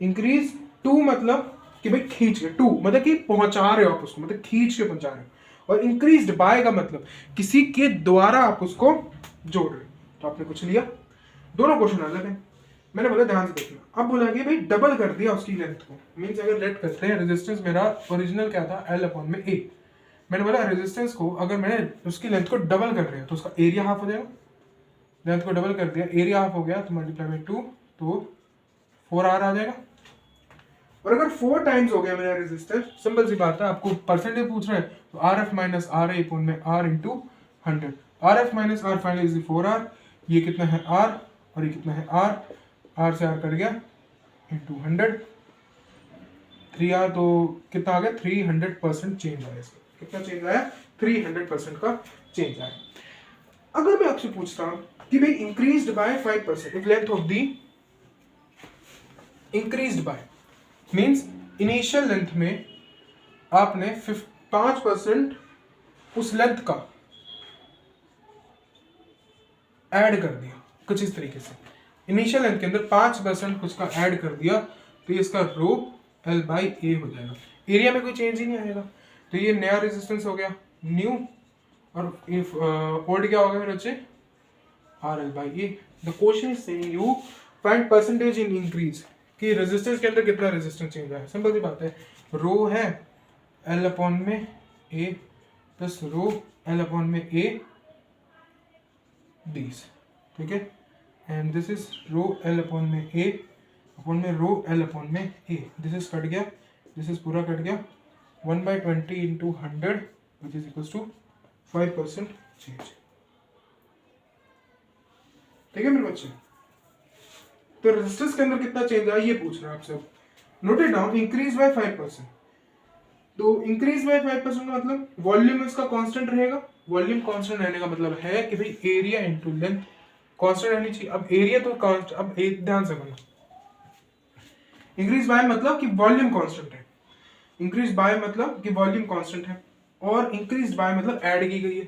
इंक्रीज टू मतलब कि भाई खींच के, टू मतलब कि पहुंचा रहे हो आप उसको, मतलब खींच के पहुंचा रहे हो। और इंक्रीज्ड बाय का मतलब किसी के द्वारा आप उसको जोड़ रहे हो। तो आपने कुछ लिया, दोनों क्वेश्चन अलग है। मैंने बोला ध्यान से देखना। अब बोला कि भाई डबल कर दिया उसकी लेंथ को, मींस अगर लेट करते हैं रेजिस्टेंस मेरा ओरिजिनल क्या था L अपॉन में A। मैंने बोला रेजिस्टेंस को अगर मैंने उसकी लेंथ को डबल कर दिया तो उसका एरिया हाफ हो जाएगा, लेंथ को डबल कर दिया, एरिया हाफ हो गया तो मल्टीप्लाई बाई 2 तो 4R आ जाएगा। और अगर 4 टाइम्स हो गया मेरा रेजिस्टर, सिंपल सी बात है, आपको परसेंटेज पूछ रहे हैं तो RF माइनस RA अपॉन में R into 100। RF minus R finally is 4R, ये कितना है R और ये कितना है R, R से R कट गया इंटू 100, 3R तो कितना आ गया 300% चेंज आया इसमें। कितना चेंज आया? 300% का चेंज आया। अगर मैं आपसे पूछता हूं कि भाई increased by 5%, if length of the increased by means initial length में आपने 5% उस लेंथ का ऐड कर दिया, कुछ इस तरीके से इनिशियल लेंथ के अंदर 5% कुछ का ऐड कर दिया तो ये इसका रो L बाई ए हो जाएगा, एरिया में कोई चेंज ही नहीं आएगा। तो ये नया रेजिस्टेंस हो गया न्यू, और ओल्ड क्या होगा मेरे बच्चे? R L by A. The question is saying you find percentage in increase, कि रेजिस्टेंस के अंदर कितना रेजिस्टेंस चेंज आया। सिंपल सी बात है, रो है एल अपॉन में ए प्लस रो एल अपॉन में ए दीज, ठीक है, and this is rho L upon में ए अपॉन में रो एल अपॉन में ए, दिस इज कट गया, दिस इज पूरा कट गया, 1/20 into 100 which is equal to 5% change. ठीक है मेरे बच्चे, तो रेजिस्टेंस के अंदर कितना चेंज आया ये पूछ रहा है आपसे। Note it down, increase by 5%। तो इंक्रीज बाय 5% का मतलब वॉल्यूम इसका कांस्टेंट रहेगा। वॉल्यूम कांस्टेंट रहने का मतलब है कि भाई एरिया इनटू लेंथ कांस्टेंट रहनी चाहिए। अब एरिया तो कांस्ट, अब एक ध्यान से बना, इंक्रीज बाय मतलब कि वॉल्यूम कांस्टेंट है, इंक्रीज बाय मतलब कि वॉल्यूम कांस्टेंट है, और इंक्रीज बाय मतलब ऐड की गई है।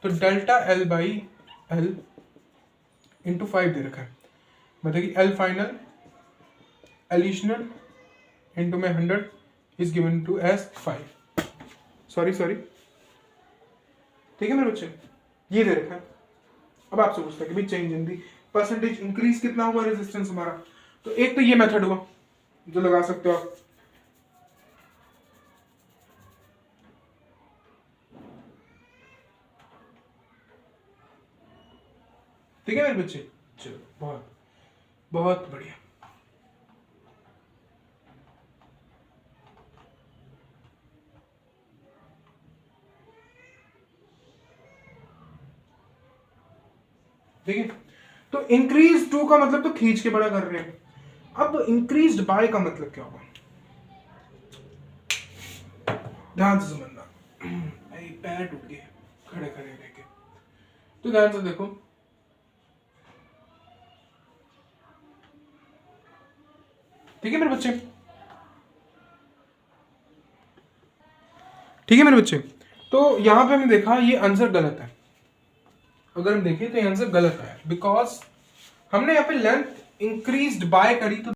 तो delta L by L into 5 दे रखा है, मतलब कि एल फाइनल एडिशनल इंटू में 100 इज गिवन टू एस 5। सॉरी ठीक है मेरे बच्चे, ये दे रखा है। अब आपसे पूछता है कि भाई change in the percentage, increase कितना हुआ रेजिस्टेंस हमारा। तो एक तो ये मेथड हुआ जो लगा सकते हो आप, ठीक है मेरे बच्चे। चलो बहुत बहुत बढ़िया। ठीक है, तो इंक्रीज टू का मतलब तो खींच के बड़ा कर रहे हैं। अब इंक्रीज्ड बाय का मतलब क्या होगा, ध्यान से समझना। पैर टूट गए खड़े खड़े रह के, तो ध्यान से देखो। ठीक है मेरे बच्चे, ठीक है मेरे बच्चे। तो यहां पे हमने देखा ये आंसर गलत है। अगर हम देखें तो ये आंसर गलत है, बिकॉज हमने यहाँ पे लेंथ इंक्रीज्ड बाय करी तो